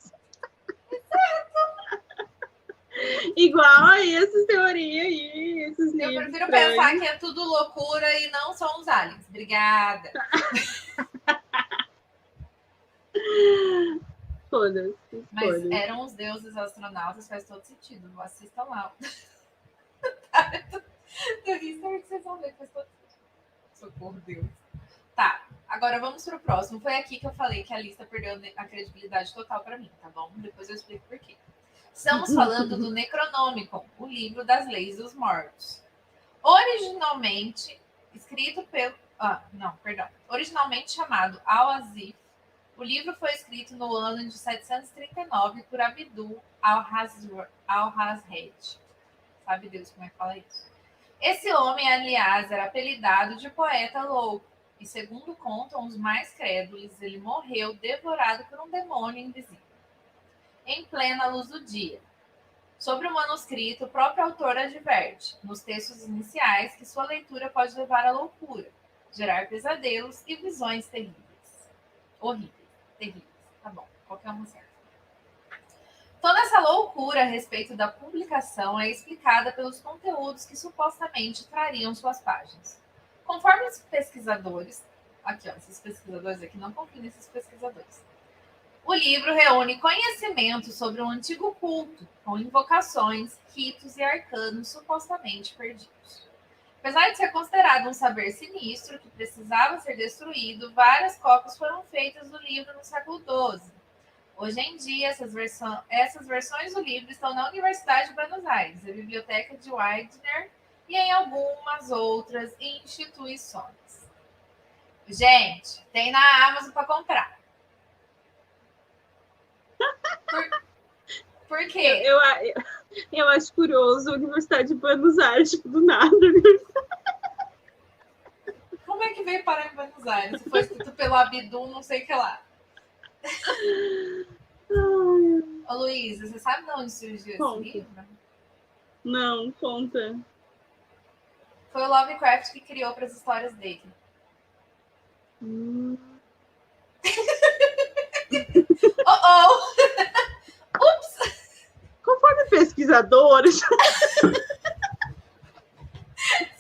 Igual aí essas teorias aí, esses livros. Eu prefiro pensar que é tudo loucura e não são os aliens. Obrigada. Todas. Mas eram os deuses astronautas, faz todo sentido. Assistam lá. Do History que vocês vão ver, faz todo sentido. Socorro, Deus. Tá, agora vamos pro próximo. Foi aqui que eu falei que a lista perdeu a credibilidade total para mim, tá bom? Depois eu explico por quê. Estamos falando do Necronômicon, o livro das leis dos mortos. Originalmente escrito pelo... Originalmente chamado Al-Azif, o livro foi escrito no ano de 739 por Abdul al-Hazred. Sabe Deus como é que fala isso? Esse homem, aliás, era apelidado de poeta louco. E segundo contam os mais crédulos, ele morreu devorado por um demônio invisível, em plena luz do dia. Sobre o manuscrito, o próprio autor adverte, nos textos iniciais, que sua leitura pode levar à loucura, gerar pesadelos e visões terríveis. Horríveis, terríveis. Tá bom, qualquer uma serve. Toda essa loucura a respeito da publicação é explicada pelos conteúdos que supostamente trariam suas páginas. Conforme os pesquisadores, esses pesquisadores aqui, não confiem nesses pesquisadores. O livro reúne conhecimento sobre um antigo culto, com invocações, ritos e arcanos supostamente perdidos. Apesar de ser considerado um saber sinistro que precisava ser destruído, várias cópias foram feitas do livro no século XII. Hoje em dia, essas versões do livro estão na Universidade de Buenos Aires, na Biblioteca de Widener e em algumas outras instituições. Gente, tem na Amazon para comprar. Por quê? Eu acho curioso a Universidade de Buenos Aires, tipo, do nada. Como é que veio parar em Buenos Aires? Se foi escrito pelo Abdul, não sei o que lá. Ô, Luísa, você sabe de onde surgiu esse livro? Não, conta. Foi o Lovecraft que criou para as histórias dele. Ups! Conforme pesquisadores,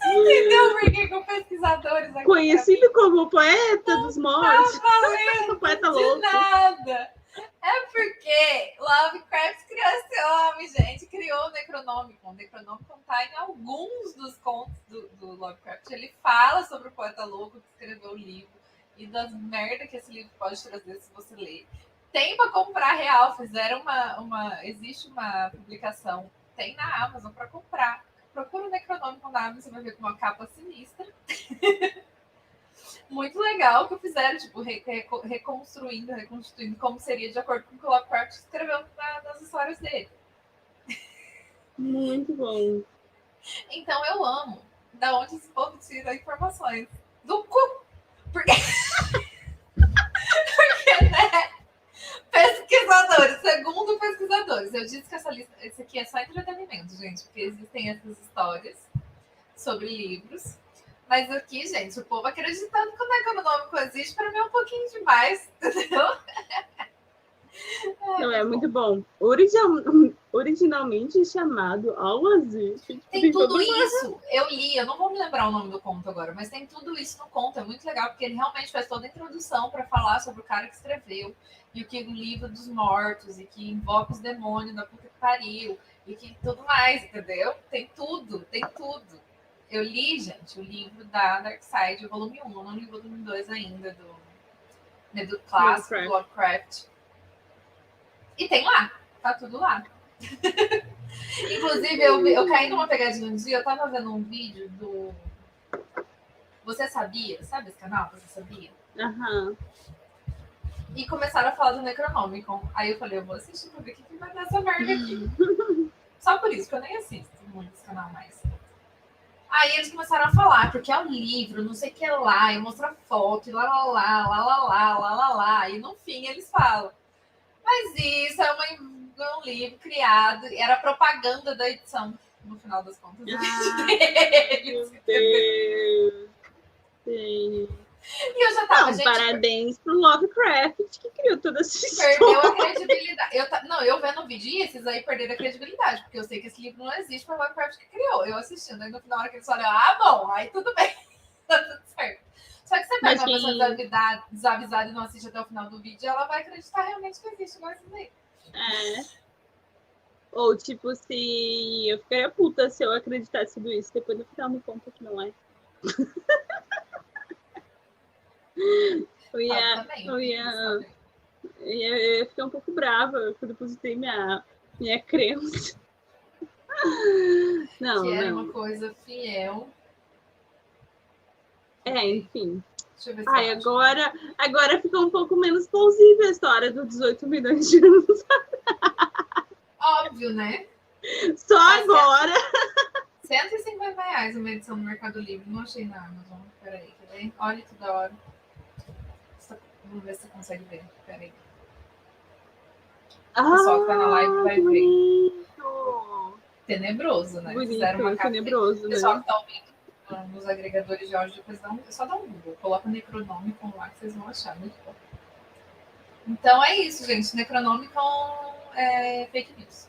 Entendeu por que com pesquisadores aqui? conhecido como o poeta dos mortos, Valendo o poeta de louco. nada. É porque Lovecraft criou esse homem, gente. Criou o Necronômicon. O Necronômicon tá em alguns dos contos do Lovecraft. Ele fala sobre o poeta louco que escreveu o livro e das merdas que esse livro pode trazer se você ler. Tem para comprar real. Fizeram existe uma publicação. Tem na Amazon para comprar. Procura o Necronômicon na Amazon, você vai ver com uma capa sinistra. Muito legal que fizeram, tipo, reconstruindo como seria de acordo com o que o Lovecraft escreveu nas histórias dele. Muito bom. Então eu amo da onde esse povo tira informações. Do cu! Porque né? Pesquisadores, segundo pesquisadores, eu disse que essa lista, esse aqui é só entretenimento, gente, porque existem essas histórias sobre livros. Mas aqui, gente, o povo acreditando que o Necronômico existe, para mim é um pouquinho demais, entendeu? Não, é muito bom. Originalmente chamado Al-Azir. Tem tudo isso. Eu li, eu não vou me lembrar o nome do conto agora, mas tem tudo isso no conto. É muito legal, porque ele realmente faz toda a introdução para falar sobre o cara que escreveu, e o que o livro dos mortos, e que invoca os demônios da puta que pariu, e que tudo mais, entendeu? Tem tudo, tem tudo. Eu li, gente, o livro da Darkseid, o volume 1, eu não li o volume 2 ainda, do clássico, do Lovecraft. E tem lá, tá tudo lá. Inclusive, eu caí numa pegadinha um dia, eu tava vendo um vídeo do Você Sabia? Sabe esse canal? Você Sabia? Aham. E começaram a falar do Necronômicon. Aí eu falei, eu vou assistir pra ver o que vai dar essa merda aqui. Só por isso, que eu nem assisto muito esse canal mais. Aí eles começaram a falar, porque é um livro, não sei o que lá, e mostra foto, e lá. E no fim eles falam, mas isso é um livro criado, era propaganda da edição, no final das contas. Meu Deus. Sim. E eu já tava, gente... Parabéns pro Lovecraft, que criou toda essa história. Perdeu a credibilidade. Eu vendo o vídeo, e esses aí perderam a credibilidade, porque eu sei que esse livro não existe, foi o Lovecraft que criou. Eu assistindo, aí no final, na hora que eles falaram, bom, aí tudo bem, tá tudo certo. Só que você pega uma pessoa desavisada e não assiste até o final do vídeo, ela vai acreditar realmente que existe, igual isso daí. É. Ou, tipo, se eu ficaria puta se eu acreditasse tudo isso, depois no final me conta que não é. Eu ia ficar um pouco brava quando eu depositei minha crença. Não, que era não. uma coisa fiel. Enfim. Deixa eu ver se agora fica um pouco menos plausível a história dos 18 milhões de anos. Óbvio, né? Só agora. R$150 uma edição no Mercado Livre. Não achei na Amazon. Peraí, quer ver? Olha que da hora. Vamos ver se você consegue ver. Peraí. O pessoal que tá na live vai ver. Tenebroso, né? Bonito, fizeram uma capa. Tenebroso, O pessoal que tá ouvindo nos agregadores de áudio, depois só dá um Google. Coloca o Necronômicon lá que vocês vão achar. Muito bom. Então é isso, gente. Necronômicon é fake news.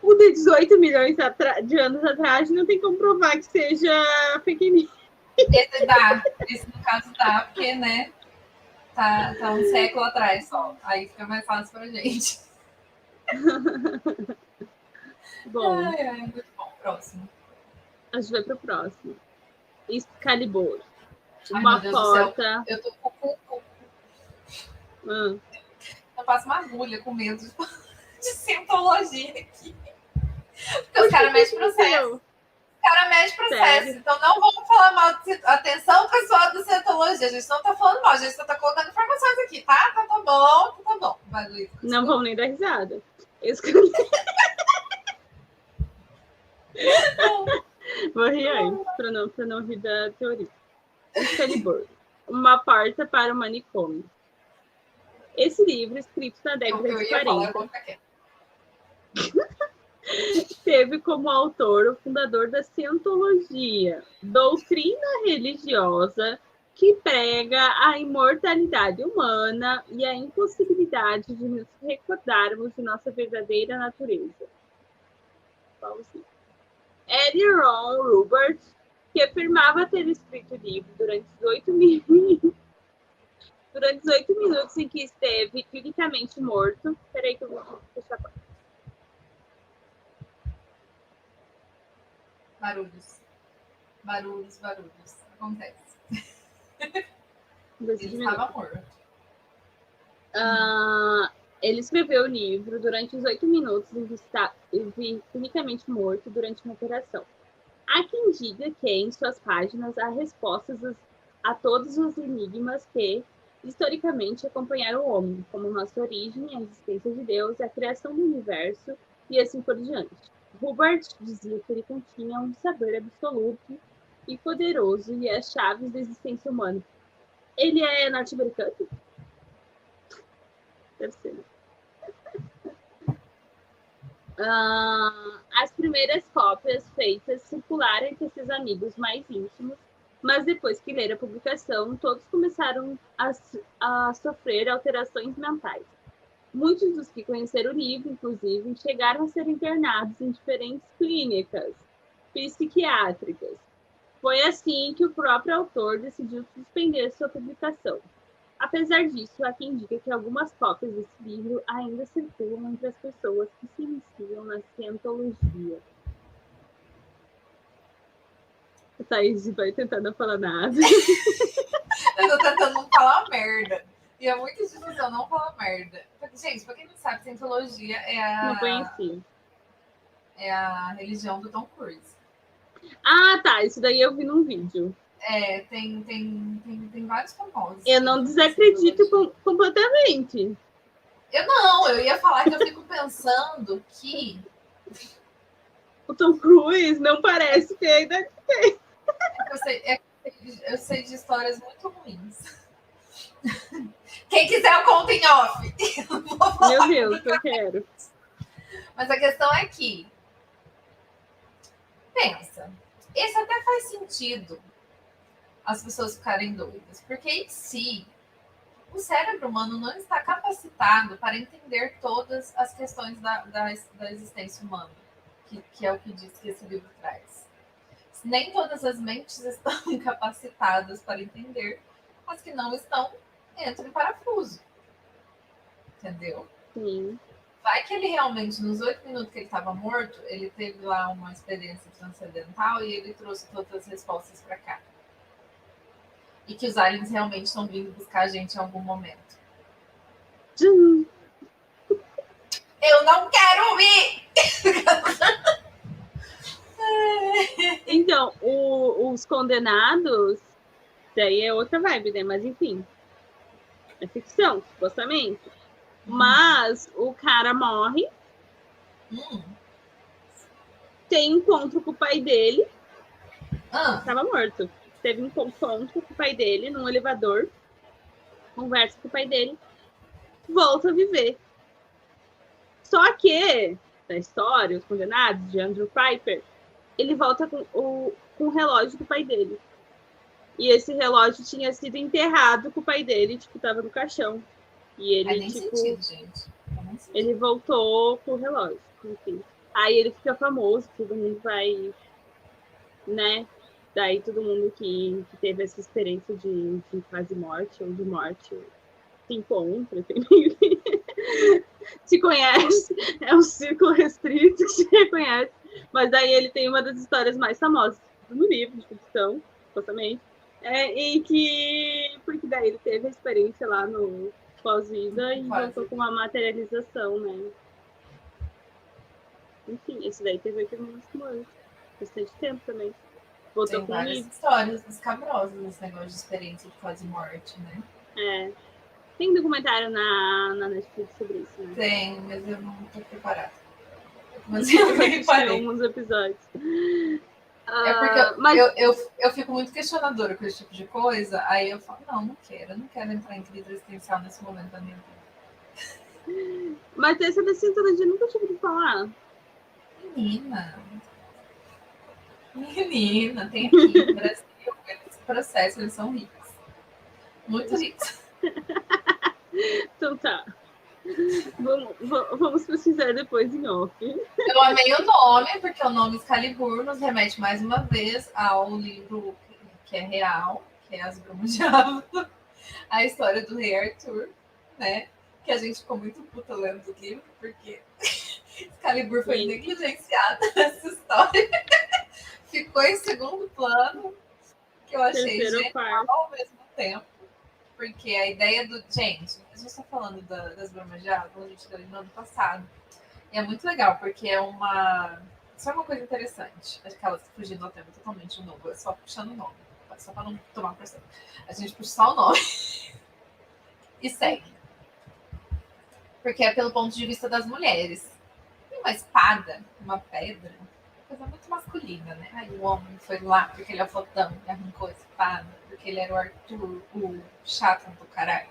O de 18 milhões de anos atrás não tem como provar que seja fake news. Esse no caso dá, porque, né, tá um século atrás só. Aí fica mais fácil pra gente. Bom. Muito bom. Próximo. A gente vai pro próximo. Excalibur. Uma porta. Eu tô com Eu passo uma agulha com medo de cientologia aqui. Porque os caras mexem processo. Sério? Então não vamos falar mal de atenção, pessoal da cientologia. A gente não tá falando mal, a gente só tá colocando informações aqui, tá? Tá bom. Vai, Luiz. Não vamos nem dar risada. Vou rir antes, pra não rir da teoria. Excalibur. Uma porta para o manicômio. Esse livro, escrito na década de 40. teve como autor o fundador da Cientologia, doutrina religiosa que prega a imortalidade humana e a impossibilidade de nos recordarmos de nossa verdadeira natureza. L. Ron Hubbard, que afirmava ter escrito o livro durante os 8 minutos em que esteve clinicamente morto. Peraí que eu vou fechar a porta. Barulhos. Acontece. Ele estava morto. Ele escreveu o livro durante os 8 minutos em que esteve clinicamente morto durante uma operação. Há quem diga que em suas páginas há respostas a todos os enigmas que, historicamente, acompanharam o homem, como nossa origem, a existência de Deus, a criação do universo e assim por diante. Hubbard dizia que ele continha um saber absoluto e poderoso e as chaves da existência humana. Ele é norte-americano? Deve ser. As primeiras cópias feitas circularam entre seus amigos mais íntimos, mas depois que leram a publicação, todos começaram a sofrer alterações mentais. Muitos dos que conheceram o livro, inclusive, chegaram a ser internados em diferentes clínicas psiquiátricas. Foi assim que o próprio autor decidiu suspender sua publicação. Apesar disso, há quem diga que algumas cópias desse livro ainda circulam entre as pessoas que se iniciam na cientologia. A Thaís vai tentando não falar nada. Eu tô tentando não falar merda. E é muito difícil eu não falar merda. Gente, pra quem não sabe, cientologia Não conheci. É a religião do Tom Cruise. Ah, tá. Isso daí eu vi num vídeo. Tem vários famosos. Eu não desacredito completamente. Eu ia falar que eu fico pensando que O Tom Cruise não parece ter a idade que tem. Eu sei de histórias muito ruins. Quem quiser eu conto em off. Meu Deus, eu quero. Mas a questão é que, pensa, esse até faz sentido as pessoas ficarem doidas, porque em si, o cérebro humano não está capacitado para entender todas as questões da existência humana, que é o que diz que esse livro traz. Nem todas as mentes estão capacitadas para entender, as que não estão, entram em parafuso. Entendeu? Sim. Vai que ele realmente, nos 8 minutos que ele estava morto, ele teve lá uma experiência transcendental e ele trouxe todas as respostas para cá. E que os aliens realmente estão vindo buscar a gente em algum momento. Eu não quero ouvir! Então, os condenados, daí é outra vibe, né? Mas enfim, é ficção, supostamente. Mas o cara morre, tem encontro com o pai dele, estava morto. Teve um encontro com o pai dele num elevador, conversa com o pai dele, volta a viver. Só que, da história, Os Condenados, de Andrew Piper, ele volta com o relógio do pai dele. E esse relógio tinha sido enterrado com o pai dele, tipo, tava no caixão. E ele, gente. Ele voltou com o relógio, enfim. Aí ele fica famoso, todo mundo vai, né? Daí todo mundo que teve essa experiência de quase morte ou de morte se encontra, enfim. Se conhece, é um círculo restrito que se reconhece. Mas daí ele tem uma das histórias mais famosas no livro de ficção, supostamente, em que, porque daí ele teve a experiência lá no pós-vida e voltou com uma materialização, né? Enfim, esse daí teve 8 minutos morto. Bastante tempo também. Voltou tem com várias livro. Histórias escabrosas nesse negócio de experiência de quase morte, né? Tem documentário na Netflix sobre isso, né? Tem, mas eu não tô preparada. Mas eu assisti alguns episódios. Porque eu fico muito questionadora com esse tipo de coisa, aí eu falo, eu não quero entrar em crise existencial nesse momento da minha vida. Mas essa da Cientologia eu nunca tive que falar. Menina, tem aqui no Brasil, esse processo, eles são ricos. Muito ricos. Então tá. Vamos pesquisar depois em off. Eu amei o nome, porque o nome Excalibur nos remete mais uma vez ao livro que é real, que é As Brumas de Ava, a história do rei Arthur, né? Que a gente ficou muito puta lendo o livro, porque Excalibur foi negligenciado nessa história. Ficou em segundo plano, que eu achei genial ao mesmo tempo. Porque a ideia do... Gente, a gente está falando das Brumas de Ava, a gente deu no ano passado. E é muito legal, porque é uma... Isso é uma coisa interessante. Acho que elas fugindo do tema totalmente de novo. É só puxando o nome. Só para não tomar pressão. A gente puxa só o nome. E segue. Porque é pelo ponto de vista das mulheres. E uma espada, uma pedra, coisa muito masculina, né? Aí o homem foi lá porque ele é fotão e arrancou a espada, porque ele era o Arthur, o chato do caralho.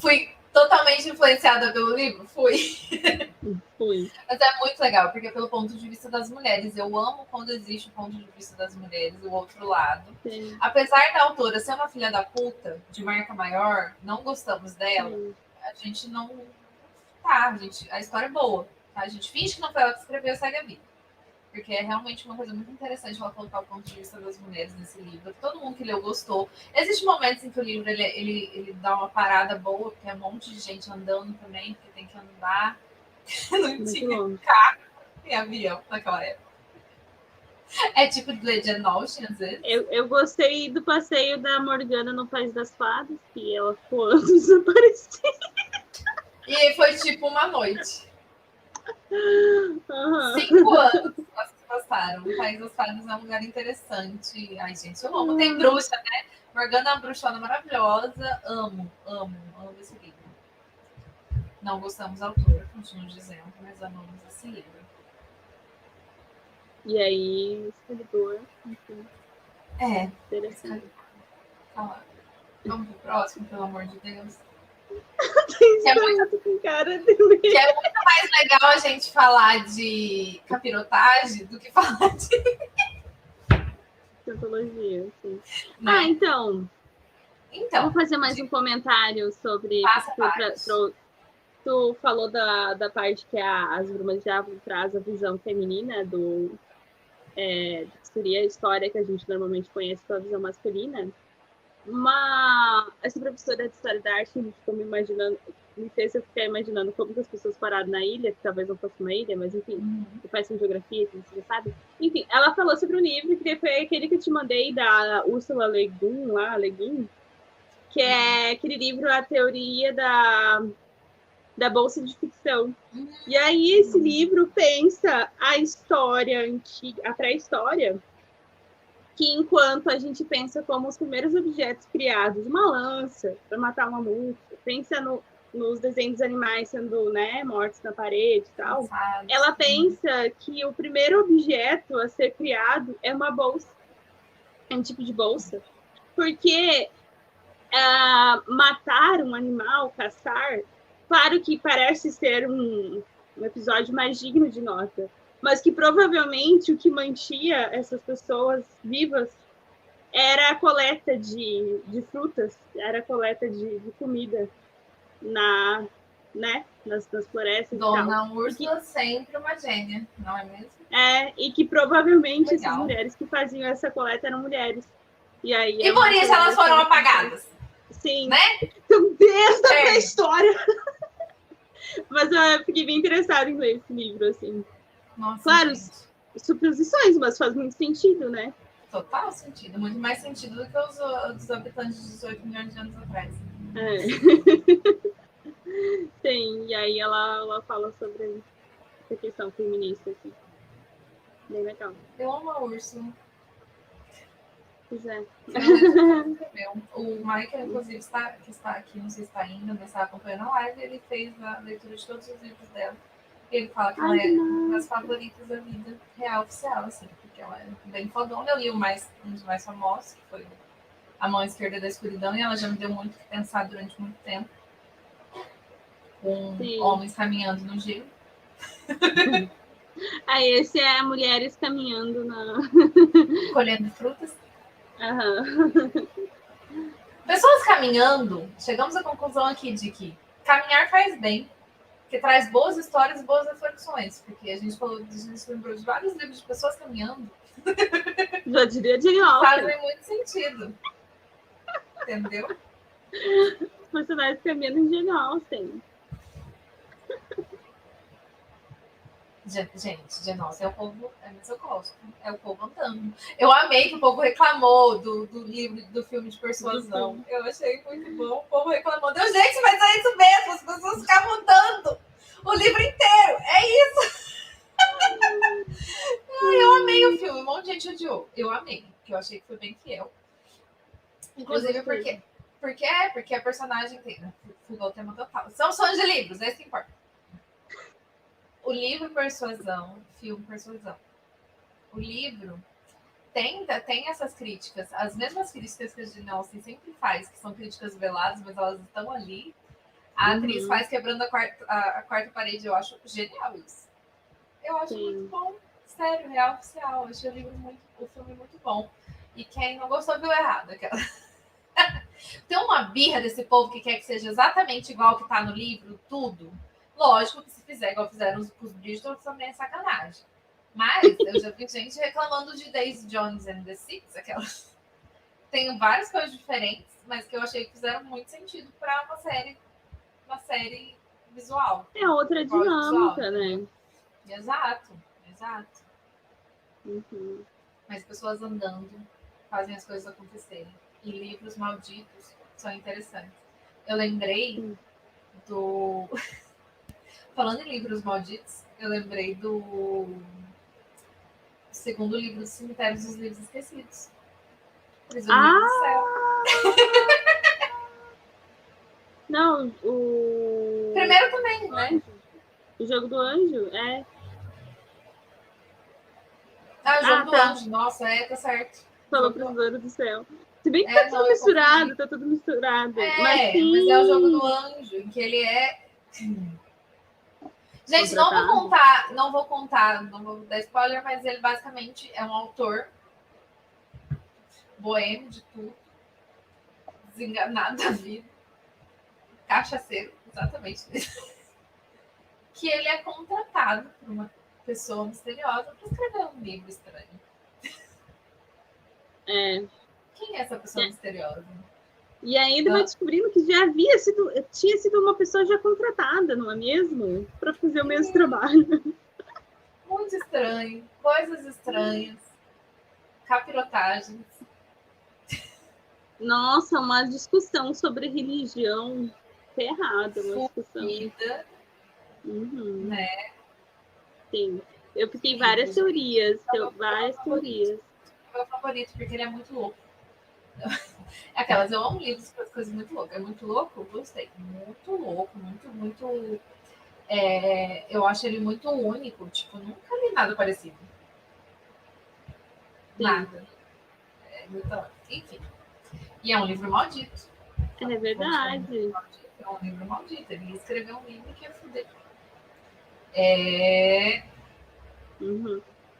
Fui totalmente influenciada pelo livro? Fui. Mas é muito legal, porque é pelo ponto de vista das mulheres. Eu amo quando existe o ponto de vista das mulheres, o outro lado. Sim. Apesar da autora ser uma filha da puta, de marca maior, não gostamos dela, a gente não... Tá, a história é boa. Tá? A gente finge que não foi ela que escreveu e segue a vida. Porque é realmente uma coisa muito interessante ela colocar o ponto de vista das mulheres nesse livro. Todo mundo que leu gostou. Existem momentos em que o livro ele dá uma parada boa, porque é um monte de gente andando também, porque tem que andar. Não tinha carro e avião naquela época. É tipo de Legend Ocean, às vezes. Eu gostei do passeio da Morgana no País das Fadas, que ela ficou anos desaparecida. E foi tipo uma noite. Uhum. 5 anos passaram. O País das Fadas é um lugar interessante. Ai, gente, eu amo. Tem bruxa, né? Morgana é uma bruxona maravilhosa. Amo esse livro. Não gostamos da autora, continuo dizendo, mas amamos esse livro. E aí, Excalibur, enfim. É. Interessante. Vamos pro próximo, pelo amor de Deus. Que é muito mais legal a gente falar de capirotagem do que falar de antologia, sim. Né? Então, vou fazer mais um comentário sobre... Tu falou da parte que as Brumas de Ava traz a visão feminina do... que seria a história que a gente normalmente conhece pela visão masculina. Essa professora de História da Arte me fez eu ficar imaginando como que as pessoas pararam na ilha, que talvez não fosse uma ilha, mas enfim, que faz com geografia, que você já sabe. Enfim, ela falou sobre um livro que foi aquele que eu te mandei da Ursula Le Guin, que é aquele livro, A Teoria da Bolsa de Ficção. E aí esse livro pensa a história antiga, a pré-história, que enquanto a gente pensa como os primeiros objetos criados, uma lança para matar uma mamute, pensa nos desenhos dos animais sendo, né, mortos na parede e tal, ela pensa que o primeiro objeto a ser criado é uma bolsa, é um tipo de bolsa, porque matar um animal, caçar, claro que parece ser um episódio mais digno de nota, mas que provavelmente o que mantinha essas pessoas vivas era a coleta de frutas, era a coleta de comida nas florestas. Dona Úrsula sempre uma gênia, não é mesmo? E que provavelmente essas mulheres que faziam essa coleta eram mulheres. E por isso elas foram apagadas. Sim. Né? Então, desde a história. Mas eu fiquei bem interessada em ler esse livro, assim. Nossa, claro, gente. suposições, mas faz muito sentido, né? Total sentido. Muito mais sentido do que os habitantes de 18 milhões de anos atrás. Sim, e aí ela fala sobre essa questão feminista, assim. Bem legal. Eu amo a Úrsula. Pois é. O Michael, inclusive, que está aqui, não sei se está ainda, mas está acompanhando a live, ele fez a leitura de todos os livros dela. E ele fala que ela é uma das favoritas da vida real oficial, assim, porque ela é bem fodona. Eu li um dos mais famosos, que foi A Mão Esquerda da Escuridão, e ela já me deu muito o que pensar durante muito tempo. com Sim. homens caminhando no gelo. Aí esse é mulheres caminhando na... Colhendo frutas. Aham. Pessoas caminhando, chegamos à conclusão aqui de que caminhar faz bem, que traz boas histórias e boas reflexões, porque a gente lembrou de vários livros de pessoas caminhando, Já diria Jane Austen. fazem muito sentido. Entendeu? Os personagens caminhando em Jane Austen. Gente, de nossa, é o povo, mas eu gosto, é o povo andando. Eu amei que o povo reclamou do livro, do filme de persuasão. Eu achei muito bom, o povo reclamando. Eu, gente, mas é isso mesmo, as pessoas ficavam andando o livro inteiro, é isso. Eu amei o filme, um monte de gente odiou. Eu amei, porque eu achei que foi bem fiel. Inclusive porque a personagem tem, fugou o tema total. São sonhos de livros, é isso que importa. O livro Persuasão, filme Persuasão. O livro tem essas críticas, as mesmas críticas que a Jane Austen sempre faz, que são críticas veladas, mas elas estão ali. A atriz faz quebrando a quarta parede, eu acho genial isso. Eu acho muito bom, sério, real oficial. Eu achei o filme muito bom. E quem não gostou viu errado. Tem uma birra desse povo que quer que seja exatamente igual ao que está no livro, tudo. Lógico que se fizer igual fizeram com os Bridgerton, também é sacanagem. Mas eu já vi gente reclamando de Daisy Jones and the Six, aquelas. Tem várias coisas diferentes, mas que eu achei que fizeram muito sentido para uma série visual. É outra dinâmica, né? Exato. Uhum. Mas pessoas andando fazem as coisas acontecerem. E livros malditos são interessantes. Eu lembrei do... Falando em livros malditos, eu lembrei do segundo livro dos Cemitérios dos Livros Esquecidos. Prisioneiro do Céu. Não, o... Primeiro também, né? O Jogo do Anjo, é. O Jogo do Anjo. Nossa, tá certo. Falou Prisioneiro do Céu. Se bem que tá tudo misturado, Mas é o Jogo do Anjo, em que ele é... Gente, não vou dar spoiler, mas ele basicamente é um autor boêmio de tudo, desenganado da vida, cachaceiro, exatamente, que ele é contratado por uma pessoa misteriosa para escrever um livro estranho. Quem é essa pessoa misteriosa? E aí ele vai descobrindo que tinha sido uma pessoa já contratada, não é mesmo? Para fazer o mesmo trabalho. Muito estranho, coisas estranhas, capirotagens. Nossa, uma discussão sobre religião ferrada, uma discussão. Né? Sim. Eu fiquei várias teorias. Várias teorias. É o meu favorito, porque ele é muito louco. Aquelas, eu amo livros com as coisas muito loucas. É muito louco? Gostei. Muito louco, muito. Eu acho ele muito único. Tipo, nunca li nada parecido. Nada. Enfim. E é um livro maldito. É verdade. É um livro maldito. Ele escreveu um livro que ia fuder.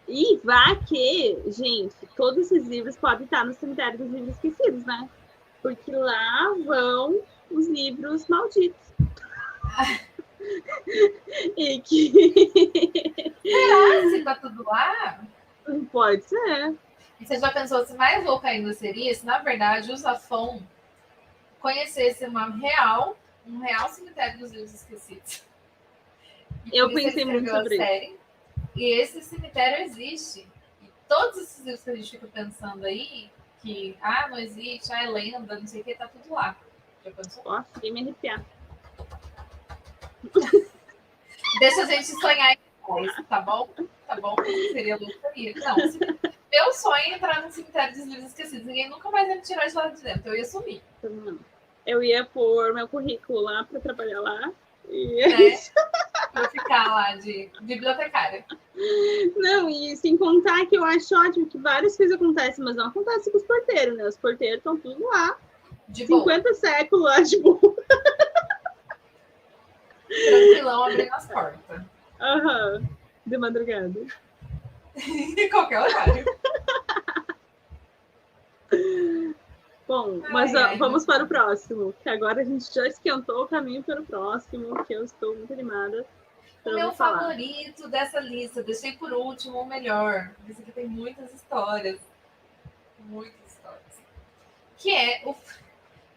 E vá que, gente, todos esses livros podem estar no Cemitério dos Livros Esquecidos, né? Porque lá vão os livros malditos. E que... Será que tá tudo lá? Pode ser. E você já pensou, se mais louco ainda seria se, na verdade, o Zafon conhecesse um real Cemitério dos Livros Esquecidos? Eu pensei muito sobre isso. E esse cemitério existe. E todos esses livros que a gente fica pensando aí, que não existe, é lenda, não sei o que, tá tudo lá. Já pensou? Ó, fiquei me arrepiar. Deixa a gente sonhar em isso, tá bom? Tá bom? Seria loucaria. Não, meu sonho é entrar no Cemitério dos Livros Esquecidos. Ninguém nunca mais ia me tirar de lá de dentro. Eu ia sumir. Eu ia pôr meu currículo lá para trabalhar lá. Pra ficar lá de bibliotecária. Não, e sem contar que eu acho ótimo que várias coisas acontecem, mas não acontece com os porteiros, né? Os porteiros estão tudo lá. De 50 séculos lá de boa. tranquilão abrindo as portas. Aham. De madrugada. Em qualquer horário. Bom, mas Ai, vamos para o próximo, que agora a gente já esquentou o caminho para o próximo, que eu estou muito animada O para meu ouvir falar. favorito dessa lista, deixei por último o melhor. Esse aqui tem muitas histórias. Muitas histórias. Que é o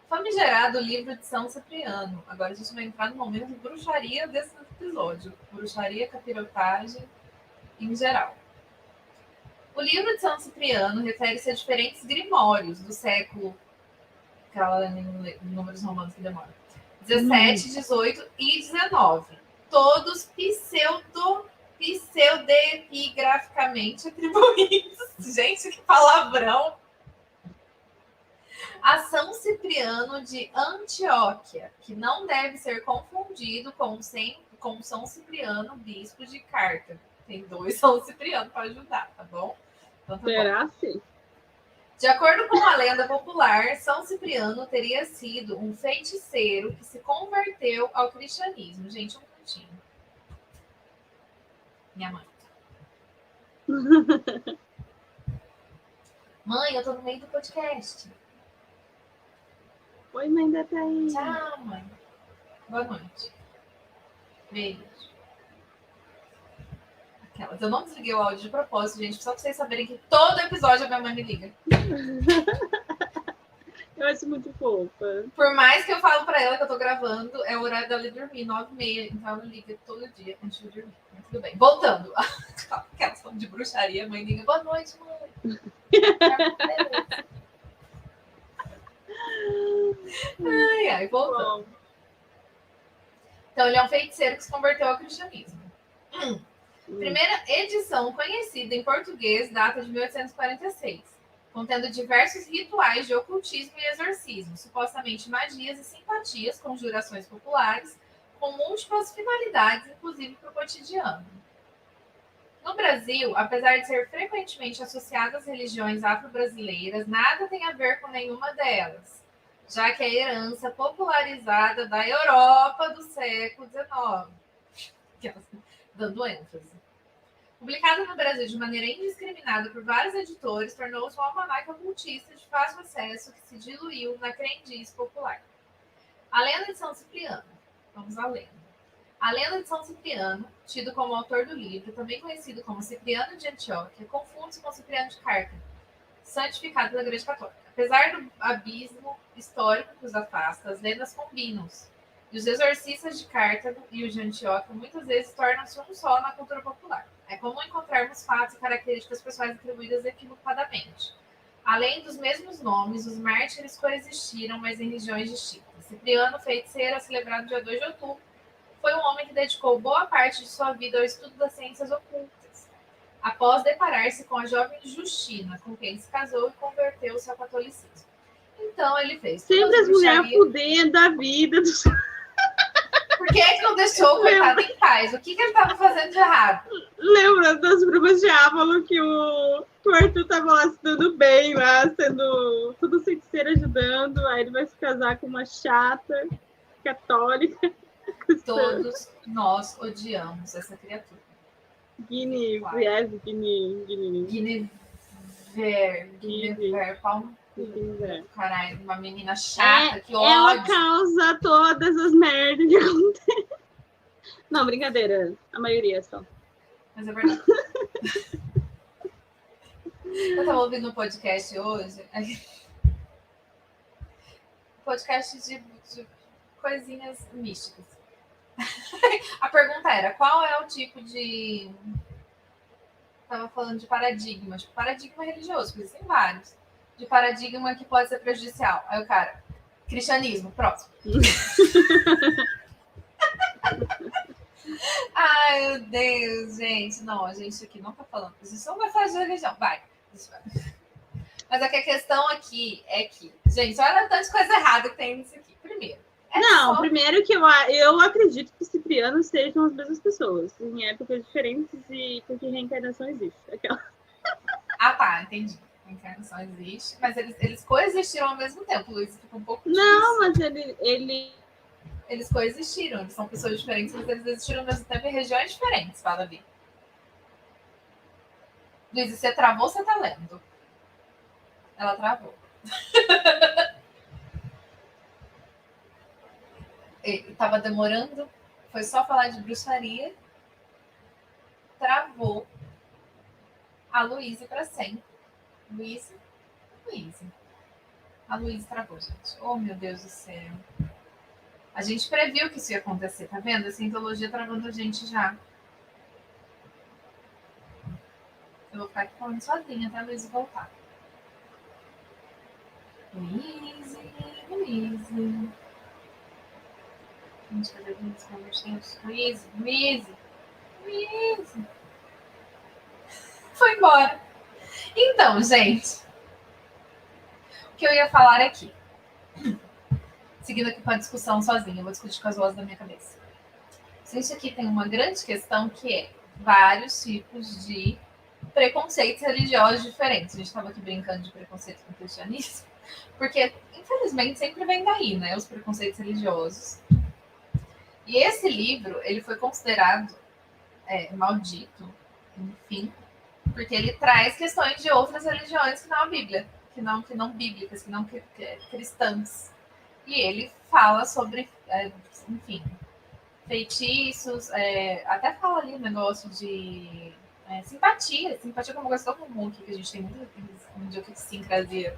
famigerado livro de São Cipriano. Agora a gente vai entrar no momento de bruxaria desse episódio. Bruxaria, capirotagem, em geral. O livro de São Cipriano refere-se a diferentes grimórios do século, aquela em números romanos que demora, 17, 18 e 19. Todos pseudepigraficamente atribuídos. Gente, que palavrão! A São Cipriano de Antioquia, que não deve ser confundido com São Cipriano, bispo de Cartago. Tem 2 São Cipriano para ajudar, tá bom? Então, tá Será bom. assim? De acordo com a lenda popular, São Cipriano teria sido um feiticeiro que se converteu ao cristianismo. Gente, um minutinho. Minha mãe. Mãe, eu tô no meio do podcast. Oi, mãe da Thaís. Tchau, mãe. Boa noite. Beijo. Aquelas. Eu não desliguei o áudio de propósito, gente, só pra vocês saberem que todo episódio a minha mãe me liga. Eu acho muito fofa. Por mais que eu falo pra ela que eu tô gravando, é o horário dela ir dormir, 9h30. Então ela liga todo dia antes de dormir. Mas tudo bem. Voltando. Aquelas falando de bruxaria, a mãe liga. Boa noite, mãe. Ai, voltando. Bom, Então, ele é um feiticeiro que se converteu ao cristianismo. Primeira edição conhecida em português data de 1846, contendo diversos rituais de ocultismo e exorcismo, supostamente magias e simpatias, conjurações populares, com múltiplas finalidades, inclusive para o cotidiano. No Brasil, apesar de ser frequentemente associado às religiões afro-brasileiras, nada tem a ver com nenhuma delas, já que é herança popularizada da Europa do século XIX. Dando ênfase. Publicado no Brasil de maneira indiscriminada por vários editores, tornou-se um almanaque ocultista de fácil acesso que se diluiu na crendice popular. A lenda de São Cipriano. Vamos à lenda. A lenda de São Cipriano, tido como autor do livro, também conhecido como Cipriano de Antioquia, confunde-se com Cipriano de Cartago, santificado pela Igreja Católica. Apesar do abismo histórico que os afasta, as lendas combinam-se. E os exorcistas de Cartago e os de Antioquia muitas vezes tornam-se um só na cultura popular. É comum encontrarmos fatos e características pessoais atribuídas equivocadamente. Além dos mesmos nomes, os mártires coexistiram, mas em regiões distintas. Cipriano, feiticeiro, celebrado dia 2 de outubro, foi um homem que dedicou boa parte de sua vida ao estudo das ciências ocultas, após deparar-se com a jovem Justina, com quem se casou e converteu-se ao catolicismo. Então ele fez. Sempre as mulheres fudendo a vida dos. Por que não deixou o coitado em paz? O que ele estava fazendo de errado? Lembra das brumas de Ávalo que o Arthur tava lá se dando bem, lá sendo tudo feiticeiro ajudando, aí ele vai se casar com uma chata católica. Todos nós odiamos essa criatura. Guinevere, palmo. Caralho, uma menina chata, que ódio. Ela causa todas as merdas que acontecem. Não, brincadeira. A maioria só. Mas é verdade. Eu tava ouvindo um podcast hoje. Podcast de coisinhas místicas. A pergunta era, qual é o tipo de... Tava falando de paradigma. Tipo, paradigma religioso, porque existem vários. De paradigma que pode ser prejudicial. Aí o cara, cristianismo, próximo. Ai, meu Deus, gente. Não, a gente aqui não tá falando. A gente não vai falar de religião. Vai. Mas é que a questão aqui é que, gente, olha tanta coisa errada que tem nisso aqui. Primeiro que eu acredito que Cipriano sejam as mesmas pessoas, em épocas diferentes e porque reencarnação existe. Aquela. Ah, tá, entendi. A reencarnação existe, mas eles coexistiram ao mesmo tempo, Luiz. Fica um pouco difícil. Não, mas Eles coexistiram, eles são pessoas diferentes, mas eles existiram ao mesmo tempo em regiões diferentes, fala ali. Luiz, você travou ou você tá lendo? Ela travou. Tava demorando, foi só falar de bruxaria, travou a Luísa para sempre. Luísa. A Luísa travou, gente. Oh, meu Deus do céu. A gente previu que isso ia acontecer, tá vendo? A cientologia travando a gente já. Eu vou ficar aqui falando sozinha até a Luísa voltar. Luísa. Gente, cadê Luísa? Foi embora. Então, gente, o que eu ia falar aqui, seguindo aqui com a discussão sozinha, eu vou discutir com as vozes da minha cabeça. Gente, aqui tem uma grande questão que é vários tipos de preconceitos religiosos diferentes. A gente estava aqui brincando de preconceito com o cristianismo, porque, infelizmente, sempre vem daí, né, os preconceitos religiosos. E esse livro, ele foi considerado maldito, enfim, porque ele traz questões de outras religiões que não a Bíblia, que não bíblicas, que não cristãs. E ele fala sobre, enfim, feitiços, até fala ali o negócio de simpatia como uma coisa tão comum aqui, que a gente tem muita idiosincrasia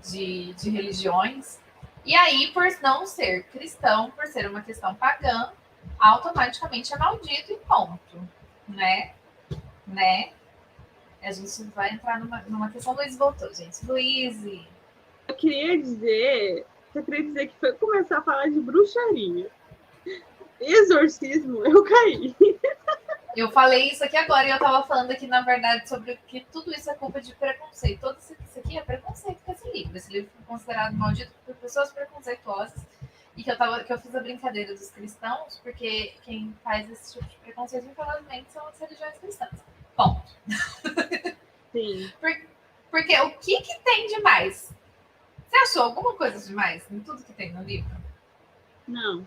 de religiões. E aí, por não ser cristão, por ser uma questão pagã, automaticamente é maldito e ponto, né? A gente vai entrar numa questão. Luiz voltou, gente. Luiz. Eu queria dizer que foi começar a falar de bruxaria. Exorcismo, eu caí. Eu falei isso aqui agora e eu tava falando aqui, na verdade, sobre que tudo isso é culpa de preconceito. Todo isso aqui é preconceito com esse livro. Esse livro foi considerado maldito por pessoas preconceituosas. E que eu fiz a brincadeira dos cristãos, porque quem faz esse tipo de preconceito, infelizmente, são as religiões cristãs. Ponto. Sim. Porque o que tem demais? Você achou alguma coisa demais em tudo que tem no livro? Não.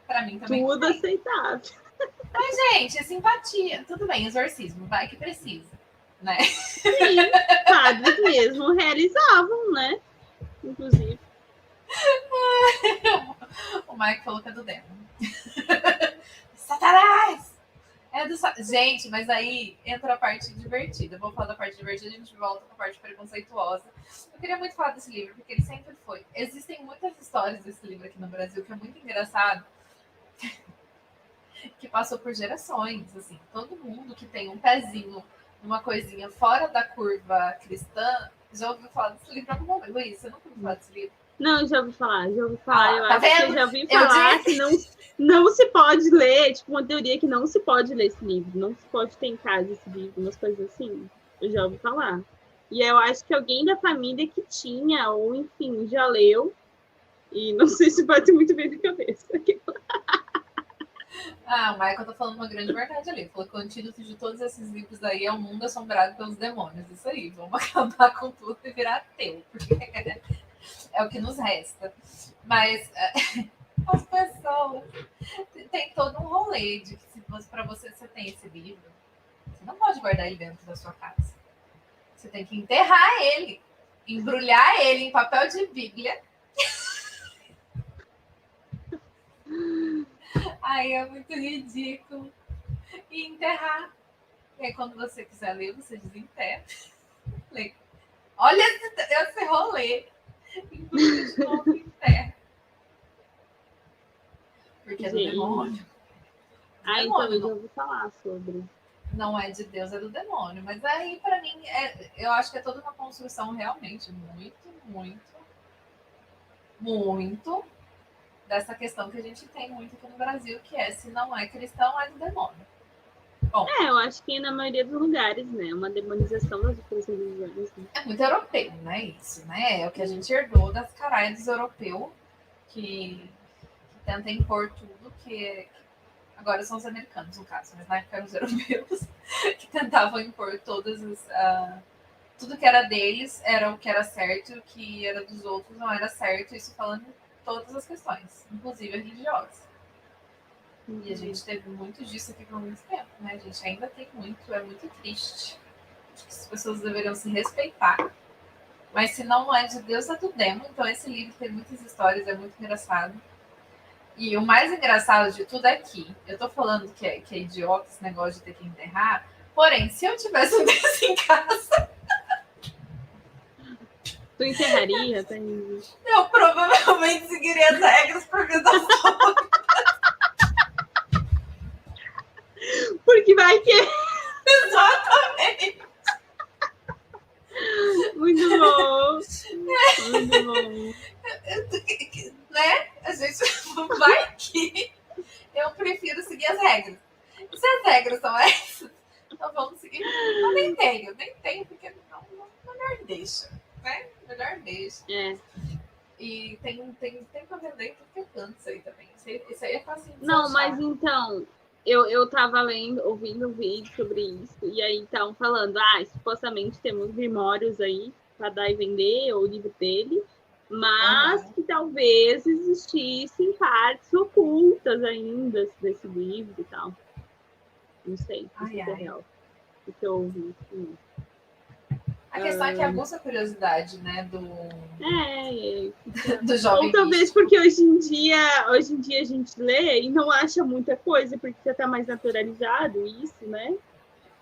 Pra mim também. Tudo aceitável. Mas, gente, é simpatia. Tudo bem, exorcismo, vai que precisa, né? Sim, padres mesmo realizavam, né? Inclusive. O Mike falou que é do demônio. Satanás! Gente, mas aí entra a parte divertida. Eu vou falar da parte divertida e a gente volta com a parte preconceituosa. Eu queria muito falar desse livro, porque ele sempre foi. Existem muitas histórias desse livro aqui no Brasil que é muito engraçado. Que passou por gerações, assim. Todo mundo que tem um pezinho, uma coisinha fora da curva cristã, já ouviu falar desse livro algum momento. Luiz, você nunca ouviu falar desse livro? Não, já ouvi falar. Eu tá acho que eu já ouvi falar que não se pode ler, tipo, uma teoria que não se pode ler esse livro, não se pode ter em casa esse livro, umas coisas assim. Eu já ouvi falar. E eu acho que alguém da família que tinha, ou enfim, já leu, e não sei se bate muito bem na cabeça. O Michael tá falando uma grande verdade ali. Ele falou que o antídoto de todos esses livros aí é o mundo assombrado pelos demônios. Isso aí, vamos acabar com tudo e virar ateu, porque é o que nos resta. Mas as pessoas tem todo um rolê de que para você tem esse livro, você não pode guardar ele dentro da sua casa. Você tem que enterrar ele, embrulhar ele em papel de Bíblia. Aí é muito ridículo. E enterrar. E aí, quando você quiser ler, você desenterra. Lê. Olha esse rolê. Embrulha de novo e enterra. Porque é do demônio. Então eu já ouvi falar sobre. Não é de Deus, é do demônio. Mas aí, para mim, eu acho que é toda uma construção realmente muito dessa questão que a gente tem muito aqui no Brasil, que é, se não é cristão, é do demônio. Bom, eu acho que na maioria dos lugares, né? Uma demonização das outras religiões. Né? É muito europeu, né? Isso, né? É o que a gente herdou das caralhas dos europeus, que tenta impor tudo, que agora são os americanos, no caso, mas na época eram os europeus, que tentavam impor todas as... tudo que era deles era o que era certo, o que era dos outros não era certo, isso falando todas as questões, inclusive religiosas. E a gente teve muito disso aqui por muito tempo, né? A gente ainda tem muito, é muito triste. Acho que as pessoas deveriam se respeitar. Mas se não é de Deus, é do demo. Então esse livro tem muitas histórias, é muito engraçado. E o mais engraçado de tudo é que eu tô falando que é idiota esse negócio de ter que enterrar, porém, se eu tivesse um desse em casa, Tu enterraria, Thaís? eu provavelmente seguiria as regras por vida toda. Porque vai que Exatamente. muito bom. Muito bom. Né? A gente vai que eu prefiro seguir as regras. E se as regras são essas, então vamos seguir. Eu nem tenho, porque melhor deixa, né? Melhor deixa. É. E tem pra vender em tudo que é canto isso aí também. Isso aí é fácil de Não, achar. mas então, eu tava ouvindo um vídeo sobre isso, e aí estavam falando, supostamente temos grimórios aí para dar e vender, ou o livro dele, mas que talvez existissem partes ocultas ainda desse livro e tal. Não sei se é real. O que eu ouvi. A questão é que aguça a curiosidade, né, do jovem. Ou talvez porque hoje em dia a gente lê e não acha muita coisa, porque já está mais naturalizado isso, né?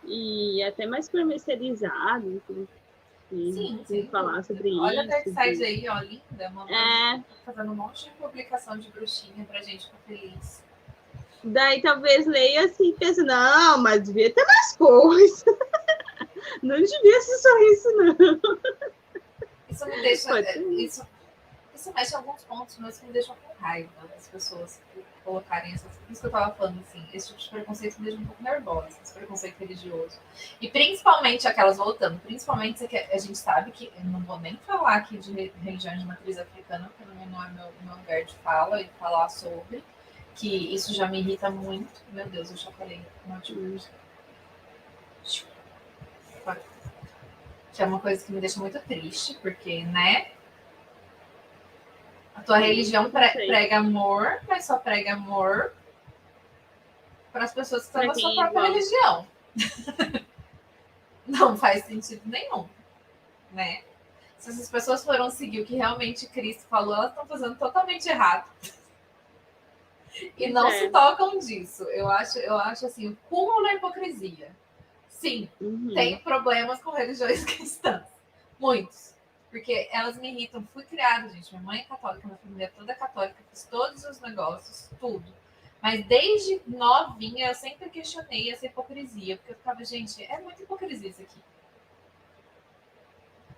E até mais comercializado, enfim. Sim, falar sobre isso. Olha a Darkside aí, ó, linda. Mamãe fazendo um monte de publicação de bruxinha pra gente ficar feliz. Daí talvez leia assim e pense, não, mas devia ter mais coisa. Não devia ser só isso, não. Isso me deixa... Isso mexe em alguns pontos, mas que me deixam com raiva das pessoas colocarem essas... Por isso que eu tava falando, assim, esse tipo de preconceito me deixa um pouco nervosa, esse preconceito religioso. E principalmente aquelas, voltando, principalmente que a gente sabe que... Eu não vou nem falar aqui de religião de matriz africana, porque não é meu lugar de fala e falar sobre, que isso já me irrita muito. Meu Deus, eu já falei. Que é uma coisa que me deixa muito triste, porque, né? A tua religião prega amor, mas só prega amor para as pessoas que estão na sua própria religião. Não faz sentido nenhum, né? Se essas pessoas foram seguir o que realmente Cristo falou, elas estão fazendo totalmente errado. E não se tocam disso. Eu acho assim, o cúmulo da hipocrisia. Sim, tenho problemas com religiões cristãs. Muitos. Porque elas me irritam. Fui criada, gente. Minha mãe é católica, minha família é toda católica. Fiz todos os negócios, tudo. Mas desde novinha, eu sempre questionei essa hipocrisia. Porque eu ficava, gente, é muita hipocrisia isso aqui.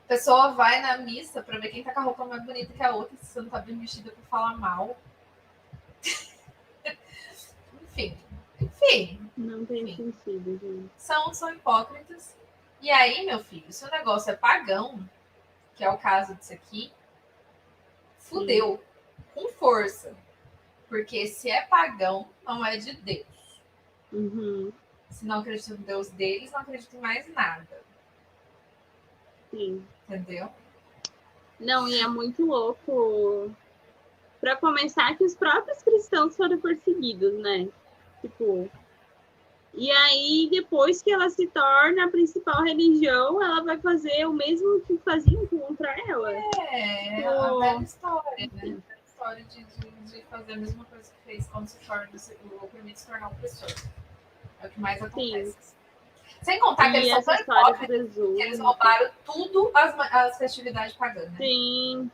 A pessoa vai na missa pra ver quem tá com a roupa mais bonita que a outra. Se você não tá bem vestida pra falar mal. Enfim. Não tem sentido, gente. São hipócritas. E aí, meu filho, se o negócio é pagão, que é o caso disso aqui, fudeu. Com força. Porque se é pagão, não é de Deus. Se não acredita no Deus deles, não acredita em mais nada. Sim. Entendeu? Não, e é muito louco. Para começar, que os próprios cristãos foram perseguidos, né? Tipo, e aí, depois que ela se torna a principal religião, ela vai fazer o mesmo que faziam contra ela. É a velha história, né? A velha história de fazer a mesma coisa que fez quando se torna o oprimido se tornar opressor. É o que mais acontece. Sim. Sem contar que eles são tão hipócritas que eles roubaram tudo as festividades pagãs, né? Sim,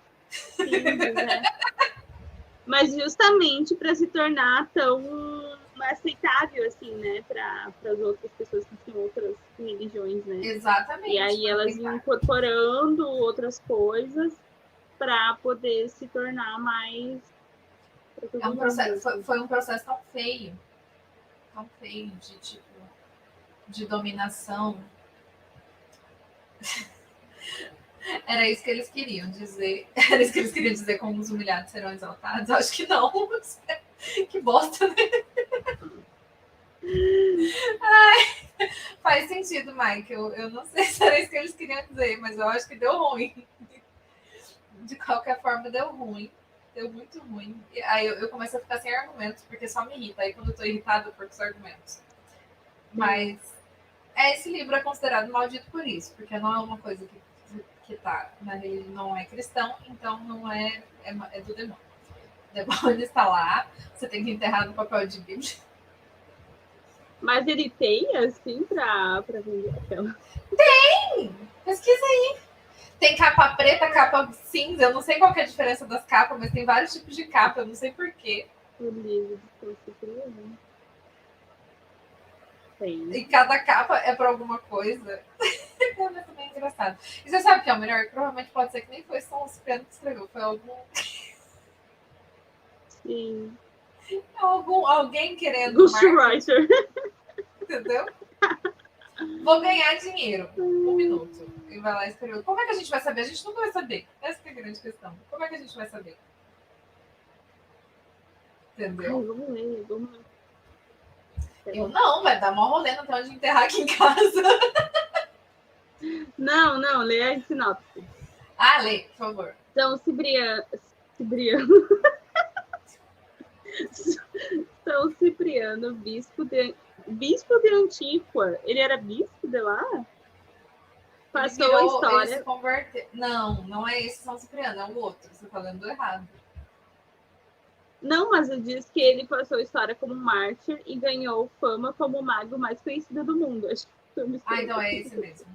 mas justamente para se tornar tão aceitável, assim, né, para as outras pessoas que têm outras religiões, né? Exatamente. E aí elas iam incorporando outras coisas para poder se tornar mais... Foi um processo tão feio de dominação. Era isso que eles queriam dizer. Era isso que eles queriam dizer como os humilhados serão exaltados? Acho que não. Que bosta, né? Ai, faz sentido, Mike. Eu não sei se era isso que eles queriam dizer, mas eu acho que deu ruim. De qualquer forma, deu ruim. Deu muito ruim. E aí eu começo a ficar sem argumentos, porque só me irrita. Aí quando eu tô irritada, eu perco os argumentos. Mas esse livro é considerado maldito por isso, porque não é uma coisa que tá na religião, não é cristão, então não é do demônio. O demônio está lá, você tem que enterrar no papel de Bíblia. Mas ele tem, assim, pra vender aquela. Pesquisa aí. Tem capa preta, capa cinza, eu não sei qual que é a diferença das capas, mas tem vários tipos de capa, eu não sei porquê. O livro de Cipriano. Tem. E cada capa é pra alguma coisa. É também engraçado. E você sabe o que é o melhor? Provavelmente pode ser que nem foi só o Cipriano que escreveu, foi Sim. alguém querendo Ghostwriter. entendeu? Vou ganhar dinheiro. 1 minuto. E vai lá e escreveu. Como é que a gente vai saber? A gente nunca vai saber. Essa que é a grande questão. Como é que a gente vai saber? Entendeu? Ai, vamos ler. Eu não, vai dar mó rolê, não tem onde enterrar aqui em casa. Não, lê a sinopse. Ah, lê, por favor. São Cipriano. São Cipriano, bispo de Antíqua. Ele era bispo de lá? Passou a história. Não é esse São Cipriano, é o outro. Você tá lendo errado. Não, mas ele diz que ele passou a história como mártir e ganhou fama como o mago mais conhecido do mundo. Acho que então é esse mesmo.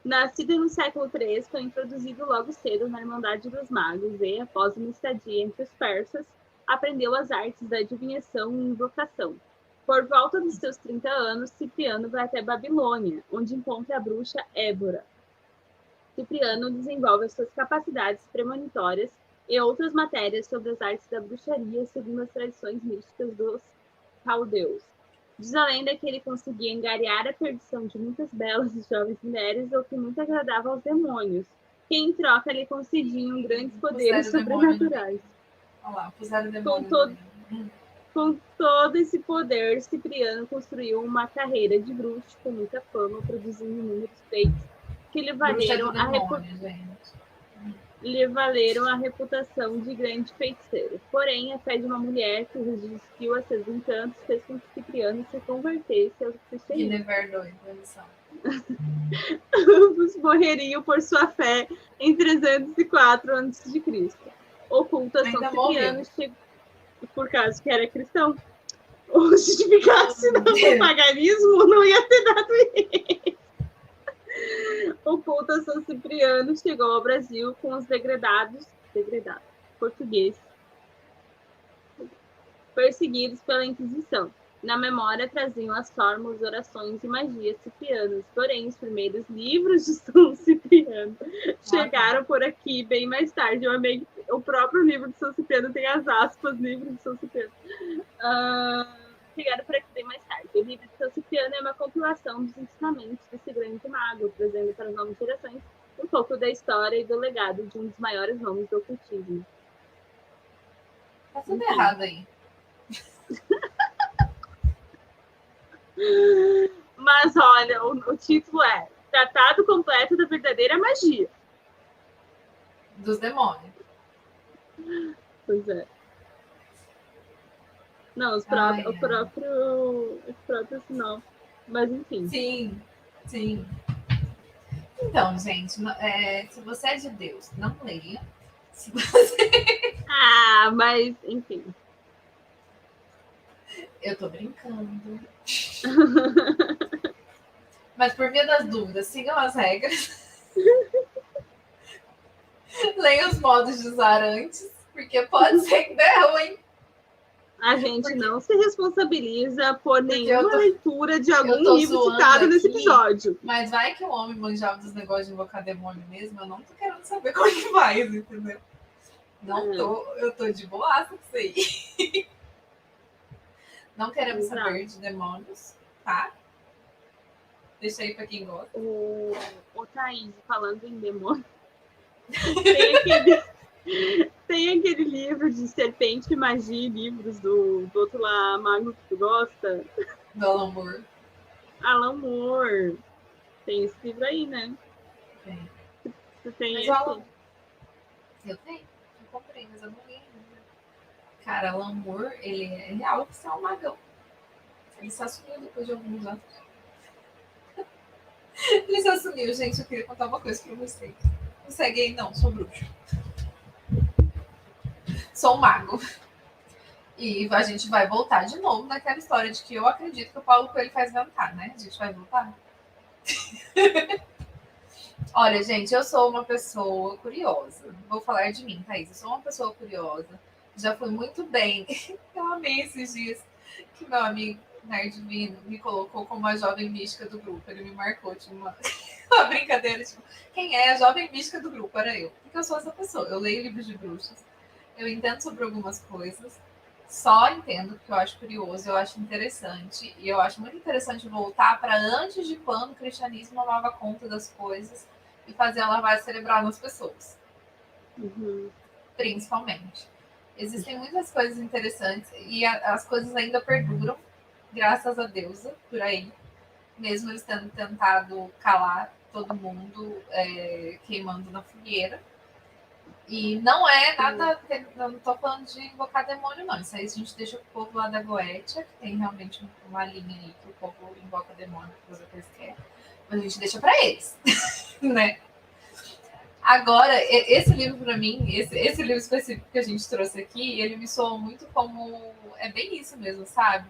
Nascido no século III, foi introduzido logo cedo na Irmandade dos Magos e, após uma estadia entre os persas, aprendeu as artes da adivinhação e invocação. Por volta dos seus 30 anos, Cipriano vai até Babilônia, onde encontra a bruxa Ébora. Cipriano desenvolve as suas capacidades premonitórias e outras matérias sobre as artes da bruxaria, segundo as tradições místicas dos caldeus. Diz a lenda que ele conseguia angariar a perdição de muitas belas e jovens mulheres, o que muito agradava aos demônios, que em troca lhe concediam grandes poderes sobrenaturais. Olha lá, puseram o demônio. Com todo esse poder, Cipriano construiu uma carreira de bruxo com muita fama, produzindo inúmeros feitos que lhe valeram a reputação de grande feiticeiro. Porém, a fé de uma mulher que resistiu a seus encantos fez com que Cipriano se convertesse ao cristianismo. Ambos morreriam por sua fé em 304 a.C. Oculta São Cipriano chegou por causa que era cristão. Ou se ficasse no paganismo, não ia ter dado isso. Oculta São Cipriano chegou ao Brasil com os degredados portugueses perseguidos pela Inquisição. Na memória traziam as fórmulas, orações e magias ciprianas. Porém, os primeiros livros de São Cipriano chegaram por aqui bem mais tarde. Eu amei que o próprio livro de São Cipriano tem as aspas, livro de São Cipriano. Chegaram por aqui bem mais tarde. O livro de São Cipriano é uma compilação dos ensinamentos desse grande mago, trazendo para as novas gerações um pouco da história e do legado de um dos maiores nomes do ocultismo. Tá tudo errado aí. Mas olha, o título é Tratado Completo da Verdadeira Magia. Dos demônios. Pois é. Não, o próprio sinal. Mas enfim. Sim. Então, gente, se você é de Deus, não leia. Se você... mas enfim. Eu tô brincando. Mas por via das dúvidas, sigam as regras. Leiam os modos de usar antes, porque pode ser que dê ruim. A gente não se responsabiliza por nenhuma leitura de algum livro citado nesse episódio. Mas vai que o homem manjava dos negócios de invocar demônio mesmo, eu não tô querendo saber como é que faz, entendeu? Eu tô de boaça com isso aí. Não queremos saber de demônios, tá? Deixa aí pra quem gosta. O Thaís, falando em demônio, tem aquele livro de Serpente e Magia, livros do outro lá, mago que tu gosta. Do Alan Moore. Alan Moore. Tem esse livro aí, né? Tem. Você tem mas esse? Eu tenho. Eu comprei, mas eu não li ainda. Cara, Alan Moore, ele é real que é um magão. Ele se assumiu depois de alguns anos. Ele se assumiu, gente. Eu queria contar uma coisa pra vocês. Não segue aí, não. Sou bruxo. Sou um mago. E a gente vai voltar de novo naquela história de que eu acredito que o Paulo Coelho faz inventar, né? A gente vai voltar. Olha, gente, eu sou uma pessoa curiosa. Vou falar de mim, Thaís. Eu sou uma pessoa curiosa. Já fui muito bem. Eu amei esses dias que meu amigo Nerdvino me colocou como a jovem mística do grupo. Ele me marcou de uma brincadeira. Tipo, quem é a jovem mística do grupo? Era eu. Porque eu sou essa pessoa. Eu leio livros de bruxas. Eu entendo sobre algumas coisas. Só entendo porque eu acho curioso, eu acho interessante. E eu acho muito interessante voltar para antes de quando o cristianismo tomava conta das coisas e fazia a lavagem cerebral nas pessoas. Principalmente. Existem muitas coisas interessantes e as coisas ainda perduram, graças a Deus, por aí. Mesmo eles tendo tentado calar todo mundo queimando na fogueira. E não é nada, eu não tô falando de invocar demônio, não. Isso aí a gente deixa pro povo lá da Goetia, que tem realmente uma linha aí que o povo invoca demônio, que fazer o que eles querem. Mas a gente deixa para eles, né? Agora, esse livro para mim, esse livro específico que a gente trouxe aqui, ele me soa muito como... É bem isso mesmo, sabe?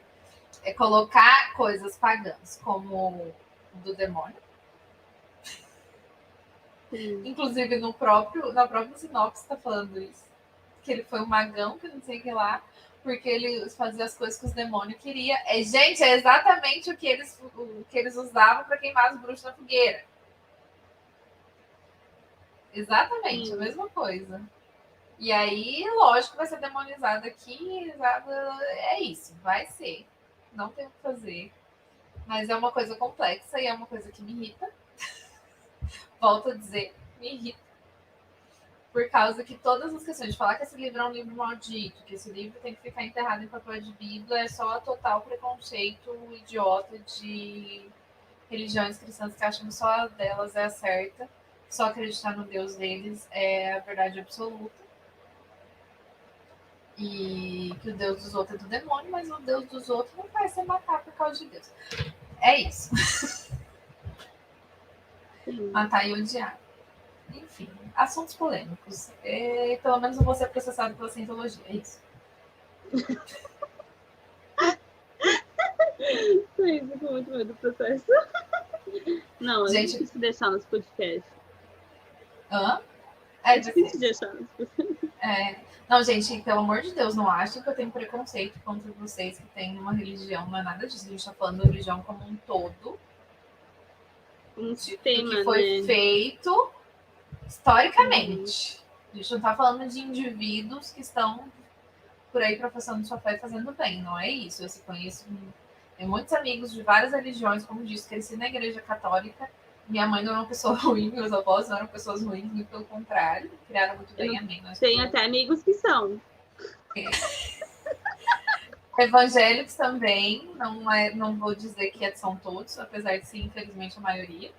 É colocar coisas pagãs, como do demônio. Inclusive, na própria sinopse está falando isso. Que ele foi um magão, que não sei o que lá, porque ele fazia as coisas que os demônios queriam. Gente, é exatamente o que eles usavam para queimar os bruxos na fogueira. Exatamente, a mesma coisa. E aí, lógico, vai ser demonizado aqui. É isso, vai ser. Não tem o que fazer. Mas é uma coisa complexa e é uma coisa que me irrita. Volto a dizer, me irrita. Por causa que todas as questões de falar que esse livro é um livro maldito, que esse livro tem que ficar enterrado em papel de Bíblia, é só total preconceito idiota de religiões cristãs que acham que só delas é a certa, só acreditar no Deus deles é a verdade absoluta. E que o Deus dos outros é do demônio, mas o Deus dos outros não vai ser matar por causa de Deus. É isso. Matar e odiar. Enfim, assuntos polêmicos. Pelo menos não vou ser processado pela cientologia, é isso. Sim, fico muito medo do processo. Não, é difícil deixar nos podcasts. É difícil deixar nos podcasts. Não, gente, pelo amor de Deus, não achem que eu tenho preconceito contra vocês que têm uma religião, não é nada disso. A gente está falando da religião como um todo. Um sistema, que foi feito historicamente. A gente não está falando de indivíduos que estão por aí professando sua fé e fazendo bem, não é isso. Eu conheço muitos amigos de várias religiões, como disse, cresci na igreja católica. Minha mãe não era uma pessoa ruim, meus avós não eram pessoas ruins, muito pelo contrário, criaram muito bem a mim. Tem até amigos que são. Evangélicos também, não vou dizer que são todos, apesar de ser, infelizmente, a maioria.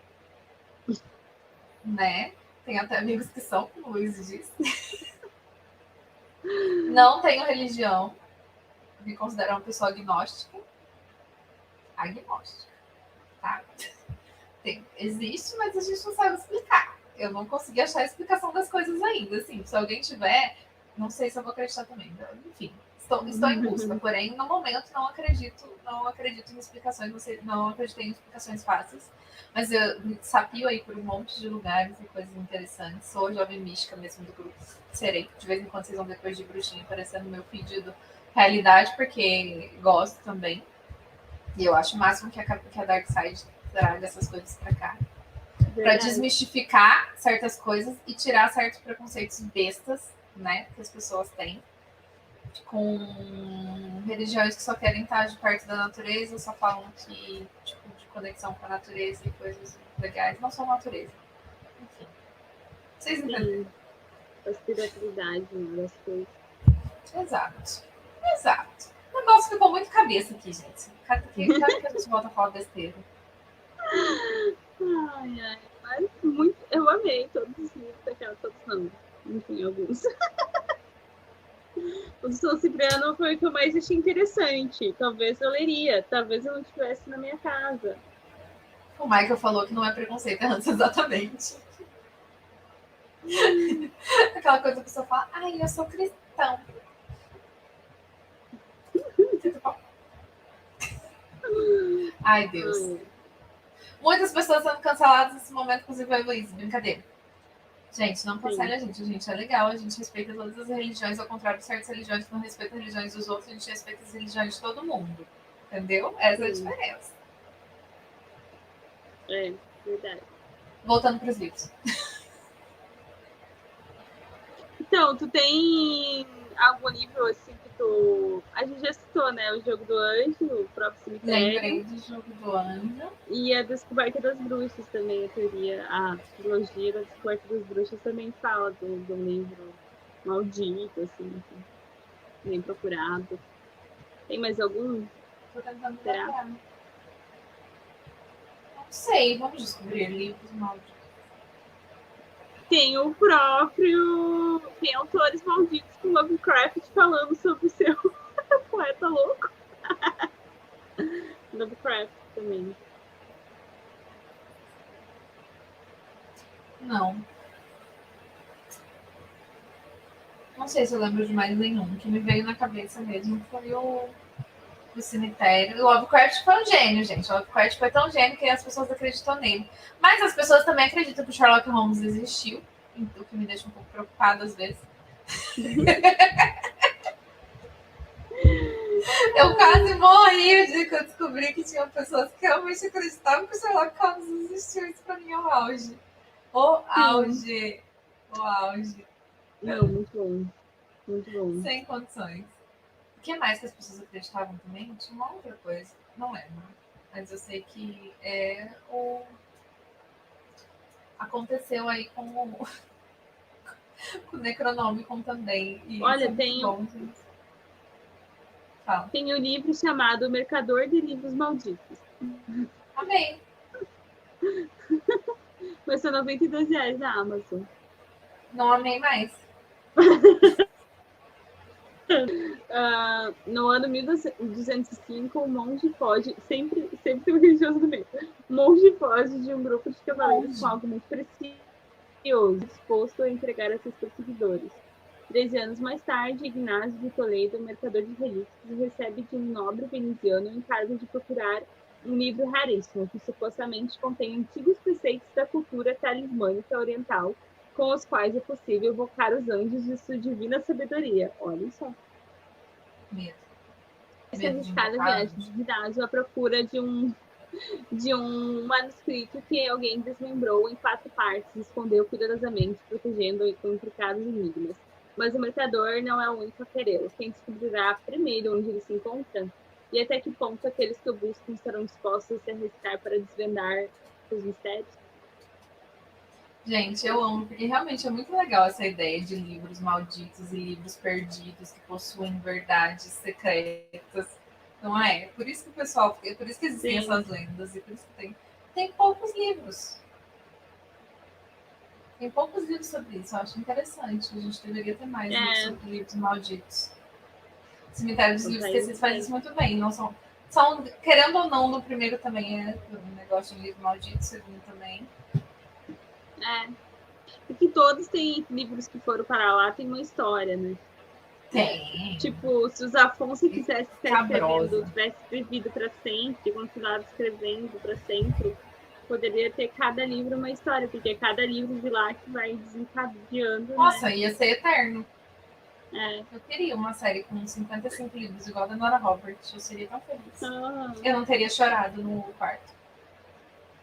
Né? Tem até amigos que são, como o Luiz disse. Não tenho religião. Me considero uma pessoa agnóstica. Tá? Existe, mas a gente não sabe explicar. Eu não consegui achar a explicação das coisas ainda. Assim, se alguém tiver, não sei se eu vou acreditar também. Enfim, estou em busca. Porém, no momento, não acredito em explicações. Não acreditei em explicações fáceis. Mas eu me sapio aí por um monte de lugares e coisas interessantes. Sou a jovem mística mesmo do grupo. Serei. De vez em quando vocês vão ver coisa de bruxinha aparecendo no meu feed do Realidade, porque gosto também. E eu acho o máximo que a Dark Side traga essas coisas pra cá. Para desmistificar certas coisas e tirar certos preconceitos bestas, né, que as pessoas têm com religiões que só querem estar de perto da natureza, só falam que tipo, de conexão com a natureza e coisas legais, não são natureza. Enfim. Vocês entenderam? A espiritualidade das coisas. Exato. O negócio ficou muito cabeça aqui, gente. Cada que a gente volta a falar besteira. Ai, mas muito, eu amei todos os livros daquela, todos não, enfim, alguns. O do São Cipriano foi o que eu mais achei interessante. Talvez eu leria, talvez eu não estivesse na minha casa. O Michael falou que não é preconceito, é antes exatamente. Aquela coisa que a pessoa fala, ai, eu sou cristão. Ai, Deus. Muitas pessoas sendo canceladas nesse momento, inclusive a Heloísa. Brincadeira. Gente, não cancele a gente é legal, a gente respeita todas as religiões, ao contrário de certas religiões que não respeitam as religiões dos outros, a gente respeita as religiões de todo mundo. Entendeu? Essa é a diferença. É, verdade. Voltando para os livros. Então, tu tem algum livro assim que tu... A gente já citou, né? O Jogo do Anjo, o próprio Cemitério. Lembrei do Jogo do Anjo. E a Descoberta das Bruxas também, a teoria, a trilogia da Descoberta das Bruxas também fala do livro maldito, assim, bem procurado. Tem mais algum? Tô tentando Será? lembrar. Não sei, vamos descobrir livros malditos. Tem o próprio... Tem autores malditos com Lovecraft falando sobre o seu poeta louco. Lovecraft também. Não. Não sei se eu lembro de mais nenhum. O que me veio na cabeça mesmo foi o Cemitério. O Lovecraft foi um gênio, gente. O Lovecraft foi tão gênio que as pessoas acreditam nele. Mas as pessoas também acreditam que o Sherlock Holmes existiu, o que me deixa um pouco preocupada às vezes. Eu quase morri de que eu descobri que tinha pessoas que realmente acreditavam que o Sherlock Holmes existiu. Isso pra mim é o auge. O auge. O auge. Não, muito bom. Muito bom. Sem condições. O que mais que as pessoas acreditavam também? Tinha uma outra coisa. Não lembro. Mas eu sei que aconteceu aí com o Necronomicon também. E olha, tem um livro chamado O Mercador de Livros Malditos. Amei. Custa R$92 na Amazon. Não amei mais. No ano 1205, o monge foge, sempre tem um religioso no meio. O monge foge de um grupo de cavaleiros com algo muito precioso, disposto a entregar a seus perseguidores. 13 anos mais tarde, Ignacio de Toledo, mercador de relíquias, recebe de um nobre veneziano o encargo de procurar um livro raríssimo, que supostamente contém antigos preceitos da cultura talismânica oriental, com os quais é possível evocar os anjos de sua divina sabedoria. Olha só. Medo. Essa arriscada viagem de Ignacio à procura de um manuscrito que alguém desmembrou em 4 partes e escondeu cuidadosamente, protegendo com intricados enigmas. Mas o mercador não é o único a querê-lo. Quem descobrirá primeiro onde ele se encontra e até que ponto aqueles que o buscam estarão dispostos a se arriscar para desvendar os mistérios? Gente, eu amo, porque realmente é muito legal essa ideia de livros malditos e livros perdidos que possuem verdades secretas. Não é? Por isso que o pessoal, por isso que existem essas lendas e por isso que tem poucos livros. Tem poucos livros sobre isso, eu acho interessante. A gente deveria ter mais livros sobre livros malditos. Cemitério dos Livros Esquecidos faz isso muito bem. Não são, querendo ou não, no primeiro também é um negócio de livro maldito, segundo também. Porque todos têm livros que foram para lá, tem uma história, né? Tem. Tipo, se os Afonso quisesse estar escrevendo, tivesse vivido para sempre, continuado escrevendo para sempre, poderia ter cada livro uma história, porque é cada livro de lá que vai desencadeando. Nossa, né? Ia ser eterno. É. Eu queria uma série com 55 livros, igual a da Nora Roberts. Eu seria tão feliz. Eu não teria chorado no quarto.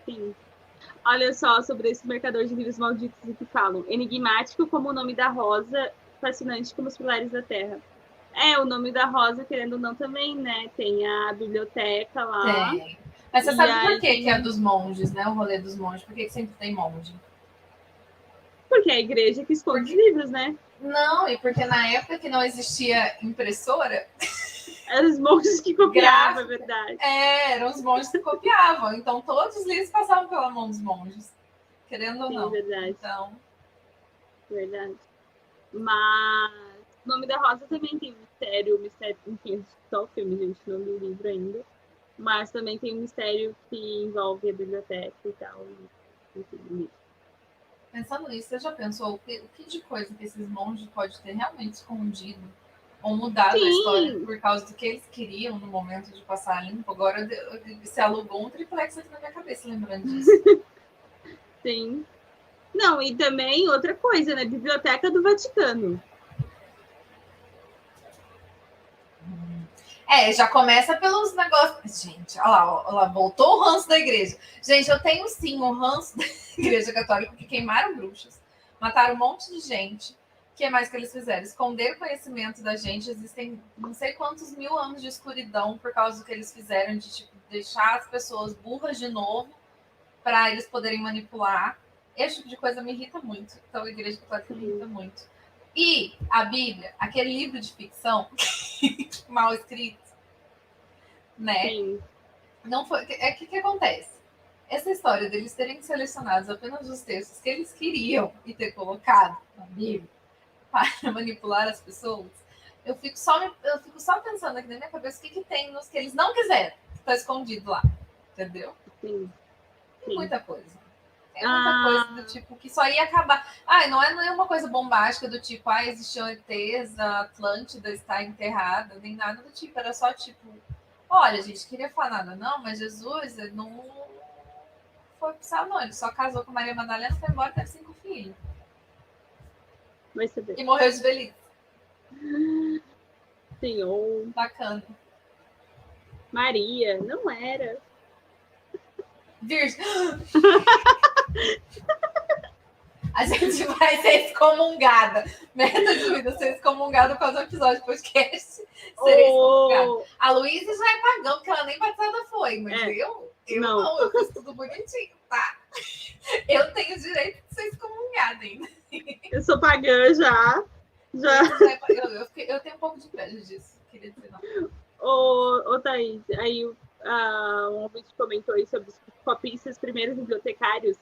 Sim. Olha só sobre esse mercador de livros malditos que falam. Enigmático como o nome da rosa, fascinante como os pilares da terra. O nome da rosa, querendo ou não, também, né? Tem a biblioteca lá. Tem. Mas você sabe por que é dos monges, né? O rolê dos monges. Por que sempre tem monge? Porque é a igreja que esconde os livros, né? Não, e porque na época que não existia impressora... Eram os monges que copiavam, é verdade. Eram os monges que copiavam. Então, todos os livros passavam pela mão dos monges. Querendo ou não. Verdade. Então... Verdade. Mas O Nome da Rosa também tem mistério, enfim, só o filme, gente, não li o livro ainda. Mas também tem um mistério que envolve a biblioteca e tal. Enfim, Pensando nisso, você já pensou o que de coisa que esses monges podem ter realmente escondido ou mudado a história por causa do que eles queriam no momento de passar limpo? Agora se alugou um triplex aqui na minha cabeça, lembrando disso. Sim. Não, e também outra coisa, né? Biblioteca do Vaticano. Já começa pelos negócios. Gente, olha lá, voltou o ranço da igreja. Gente, eu tenho sim o ranço da igreja católica, que queimaram bruxas, mataram um monte de gente. O que mais que eles fizeram? Esconder o conhecimento da gente. Existem não sei quantos mil anos de escuridão por causa do que eles fizeram, de tipo, deixar as pessoas burras de novo para eles poderem manipular. Esse tipo de coisa me irrita muito. Então, a igreja católica me irrita muito. E a Bíblia, aquele livro de ficção mal escrito, né? Sim. Não foi. O que acontece? Essa história deles terem selecionado apenas os textos que eles queriam e ter colocado na Bíblia para manipular as pessoas, eu fico só pensando aqui na minha cabeça o que tem nos que eles não quiseram, que está escondido lá. Entendeu? Sim. Tem muita coisa. É muita coisa do tipo que só ia acabar. Não é uma coisa bombástica do tipo, existiu ETs, a Atlântida está enterrada, nem nada do tipo. Era só tipo, olha, gente, queria falar nada, não, mas Jesus não foi pro céu, não. Ele só casou com Maria Madalena, foi embora, teve 5 filhos. Vai saber. E morreu de velhice. Senhor. Bacana. Maria, não era. Virgem. A gente vai ser excomungada. Meta de vida ser excomungada por causa do episódio de podcast. Serei excomungada. A Luísa já é pagão, porque ela nem batizada foi. Mas eu não, eu fiz tudo bonitinho, tá? Eu tenho o direito de ser excomungada ainda. Eu sou pagã já. Eu tenho um pouco de inveja disso. Queria dizer não. Ô, Thaís, aí um ouvinte comentou aí sobre os copistas primeiros bibliotecários.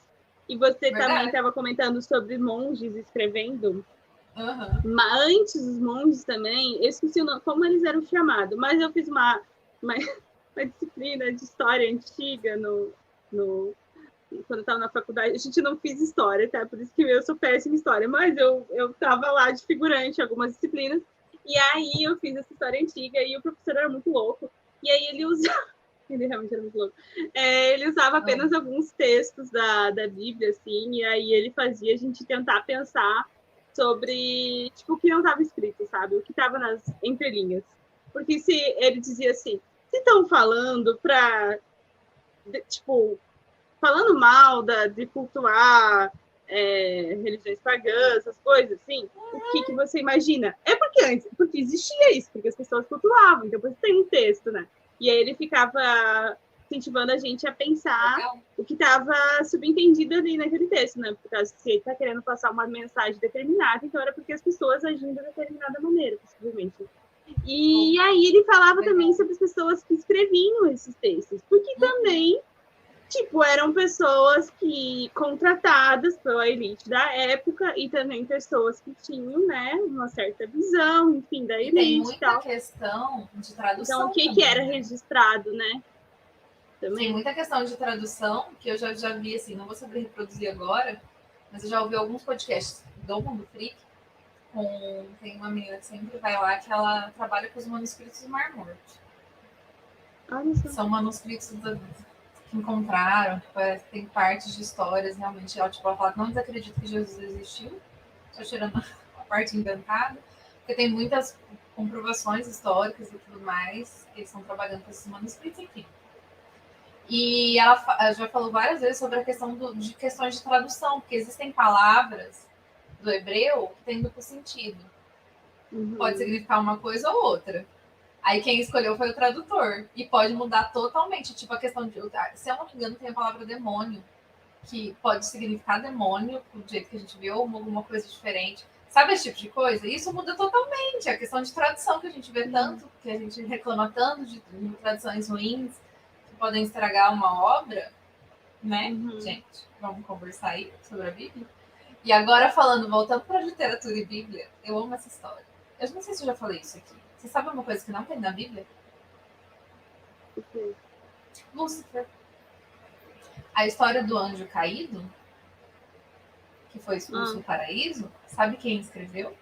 E você também estava comentando sobre monges escrevendo. Uhum. Mas antes dos monges também, eu esqueci como eles eram chamados, mas eu fiz uma disciplina de história antiga quando eu estava na faculdade. A gente não fez história, tá? Por isso que eu sou péssima em história, mas eu estava lá de figurante em algumas disciplinas. E aí eu fiz essa história antiga e o professor era muito louco. E aí ele usava... Ele realmente era muito louco. Ele usava apenas alguns textos da Bíblia, assim, e aí ele fazia a gente tentar pensar sobre, tipo, o que não estava escrito, sabe? O que estava nas entrelinhas. Porque se ele dizia assim, se estão falando para, tipo, falando mal de cultuar religiões pagãs, essas coisas, assim, o que você imagina? É porque existia isso, porque as pessoas cultuavam, então depois tem um texto, né? E aí ele ficava incentivando a gente a pensar o que estava subentendido ali naquele texto, né? Por causa que se ele está querendo passar uma mensagem determinada, então era porque as pessoas agiam de determinada maneira, possivelmente. E aí ele falava também sobre as pessoas que escreviam esses textos, porque também, tipo, eram pessoas que contratadas pela elite da época e também pessoas que tinham, né, uma certa visão, enfim, da elite. Tem muita questão de tradução. Então, o que era registrado, né? Também. Tem muita questão de tradução que eu já vi, assim, não vou saber reproduzir agora, mas eu já ouvi alguns podcasts do Mundo Freak. Tem uma menina que sempre vai lá que ela trabalha com os manuscritos do Mar Morto. São manuscritos que encontraram, tem partes de histórias realmente. Ela fala que não desacredita que Jesus existiu, só tirando a parte inventada, porque tem muitas comprovações históricas e tudo mais, que eles estão trabalhando com esses manuscritos, enfim. E ela já falou várias vezes sobre a questão de questões de tradução, porque existem palavras do hebreu que têm duplo sentido. Uhum. Pode significar uma coisa ou outra. Aí quem escolheu foi o tradutor. E pode mudar totalmente. Tipo, a questão de... Se eu não me engano, tem a palavra demônio, que pode significar demônio, do jeito que a gente viu, ou alguma coisa diferente. Sabe esse tipo de coisa? Isso muda totalmente. A questão de tradução que a gente vê tanto, que a gente reclama tanto de traduções ruins, que podem estragar uma obra, né? Gente, vamos conversar aí sobre a Bíblia. E agora voltando para literatura e Bíblia, eu amo essa história. Eu não sei se eu já falei isso aqui. Você sabe uma coisa que não tem na Bíblia? Lúcifer. A história do anjo caído, que foi expulso do paraíso, sabe quem escreveu?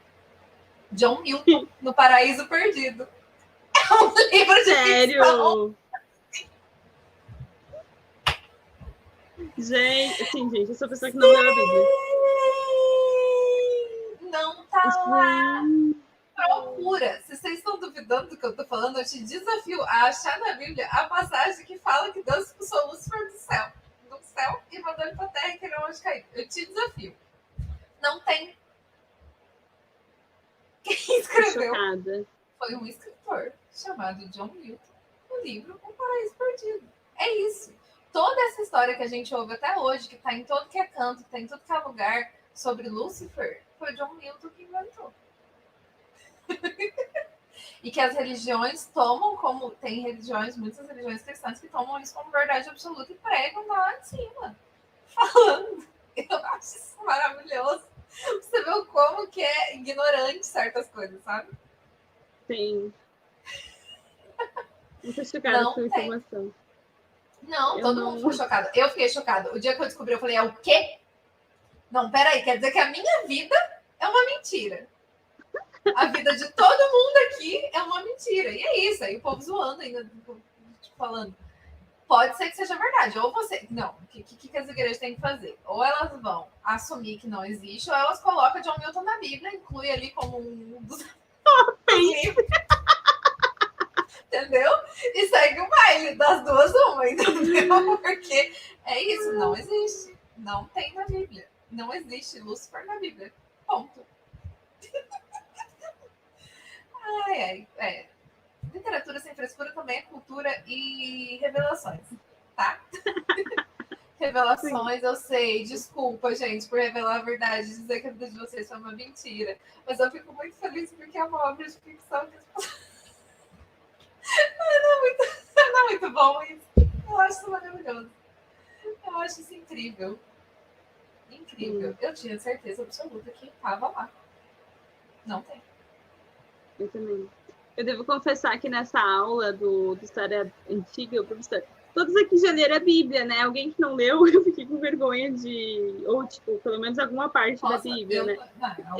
John Milton, no Paraíso Perdido. É um livro de ficção. Gente, assim, gente, eu sou a pessoa que não leu a Bíblia. Não tá lá. Procura. Se vocês estão duvidando do que eu tô falando, eu te desafio a achar na Bíblia a passagem que fala que Deus expulsou Lúcifer do céu e mandou ele pra terra e que ele é um anjo caído. Eu te desafio. Não tem. Quem escreveu foi um escritor chamado John Milton, no livro O Paraíso Perdido. É isso. Toda essa história que a gente ouve até hoje, que está em todo que é canto, que está em todo que é lugar, sobre Lúcifer, foi John Milton que inventou. E que as religiões tomam como... Tem religiões, muitas religiões cristãs que tomam isso como verdade absoluta e pregam lá em cima. Falando. Eu acho isso maravilhoso. Você vê como que é ignorante certas coisas, sabe? Sim. Muito chocada com essa informação. Não, todo mundo ficou chocado. Eu fiquei chocada. O dia que eu descobri, eu falei, é o quê? Não, peraí, quer dizer que a minha vida é uma mentira. A vida de todo mundo aqui é uma mentira. E é isso, aí o povo zoando ainda, tipo, falando. Pode ser que seja verdade, ou você... Não, o que as igrejas têm que fazer? Ou elas vão assumir que não existe, ou elas colocam John Milton na Bíblia, inclui ali como um dos livros. Entendeu? E segue o baile das duas uma, entendeu? Porque é isso, não existe. Não tem na Bíblia. Não existe Lúcifer na Bíblia. Ponto. Literatura sem frescura também é cultura e revelações, tá? Revelações, eu sei. Desculpa, gente, por revelar a verdade, dizer que a vida de vocês foi uma mentira. Mas eu fico muito feliz porque é uma obra de ficção que as pessoas... Não é muito bom isso. Eu acho isso maravilhoso. Eu acho isso incrível. Incrível. Eu tinha certeza absoluta que estava lá. Não tem. Eu também. Eu devo confessar que nessa aula do História Antiga, o professor... Todos aqui já leram a Bíblia, né? Alguém que não leu, eu fiquei com vergonha de... Ou, tipo, pelo menos alguma parte da Bíblia, né?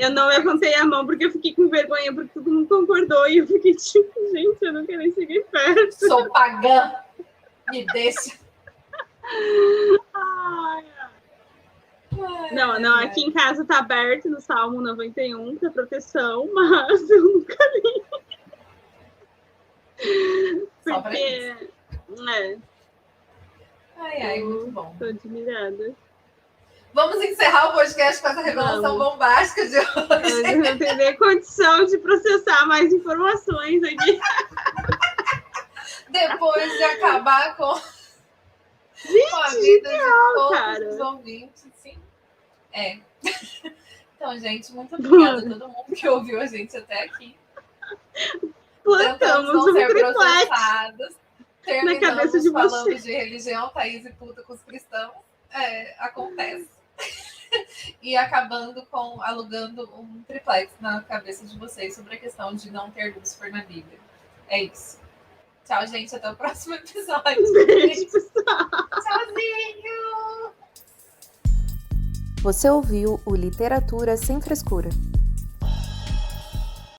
Eu não levantei a mão porque eu fiquei com vergonha, porque todo mundo concordou. E eu fiquei tipo, gente, eu não quero nem seguir perto. Sou pagã. Me deixa. Não, aqui em casa tá aberto no Salmo 91 para proteção, mas eu nunca li. Porque... Muito bom. Tô admirada. Vamos encerrar o podcast com essa revelação bombástica de hoje. Eu não tenho nem condição de processar mais informações aqui. Depois de acabar com a vida de todos os ouvintes. Sim. Então, gente, muito obrigada a todo mundo que ouviu a gente até aqui. Plantamos um triplex na cabeça de falando vocês. de religião, Thaís e puta com os cristãos. Acontece. E acabando com alugando um triplex na cabeça de vocês sobre a questão de não ter Lúcifer na Bíblia. É isso. Tchau, gente. Até o próximo episódio. Beijo, pessoal. Tchauzinho! Você ouviu o Literatura Sem Frescura.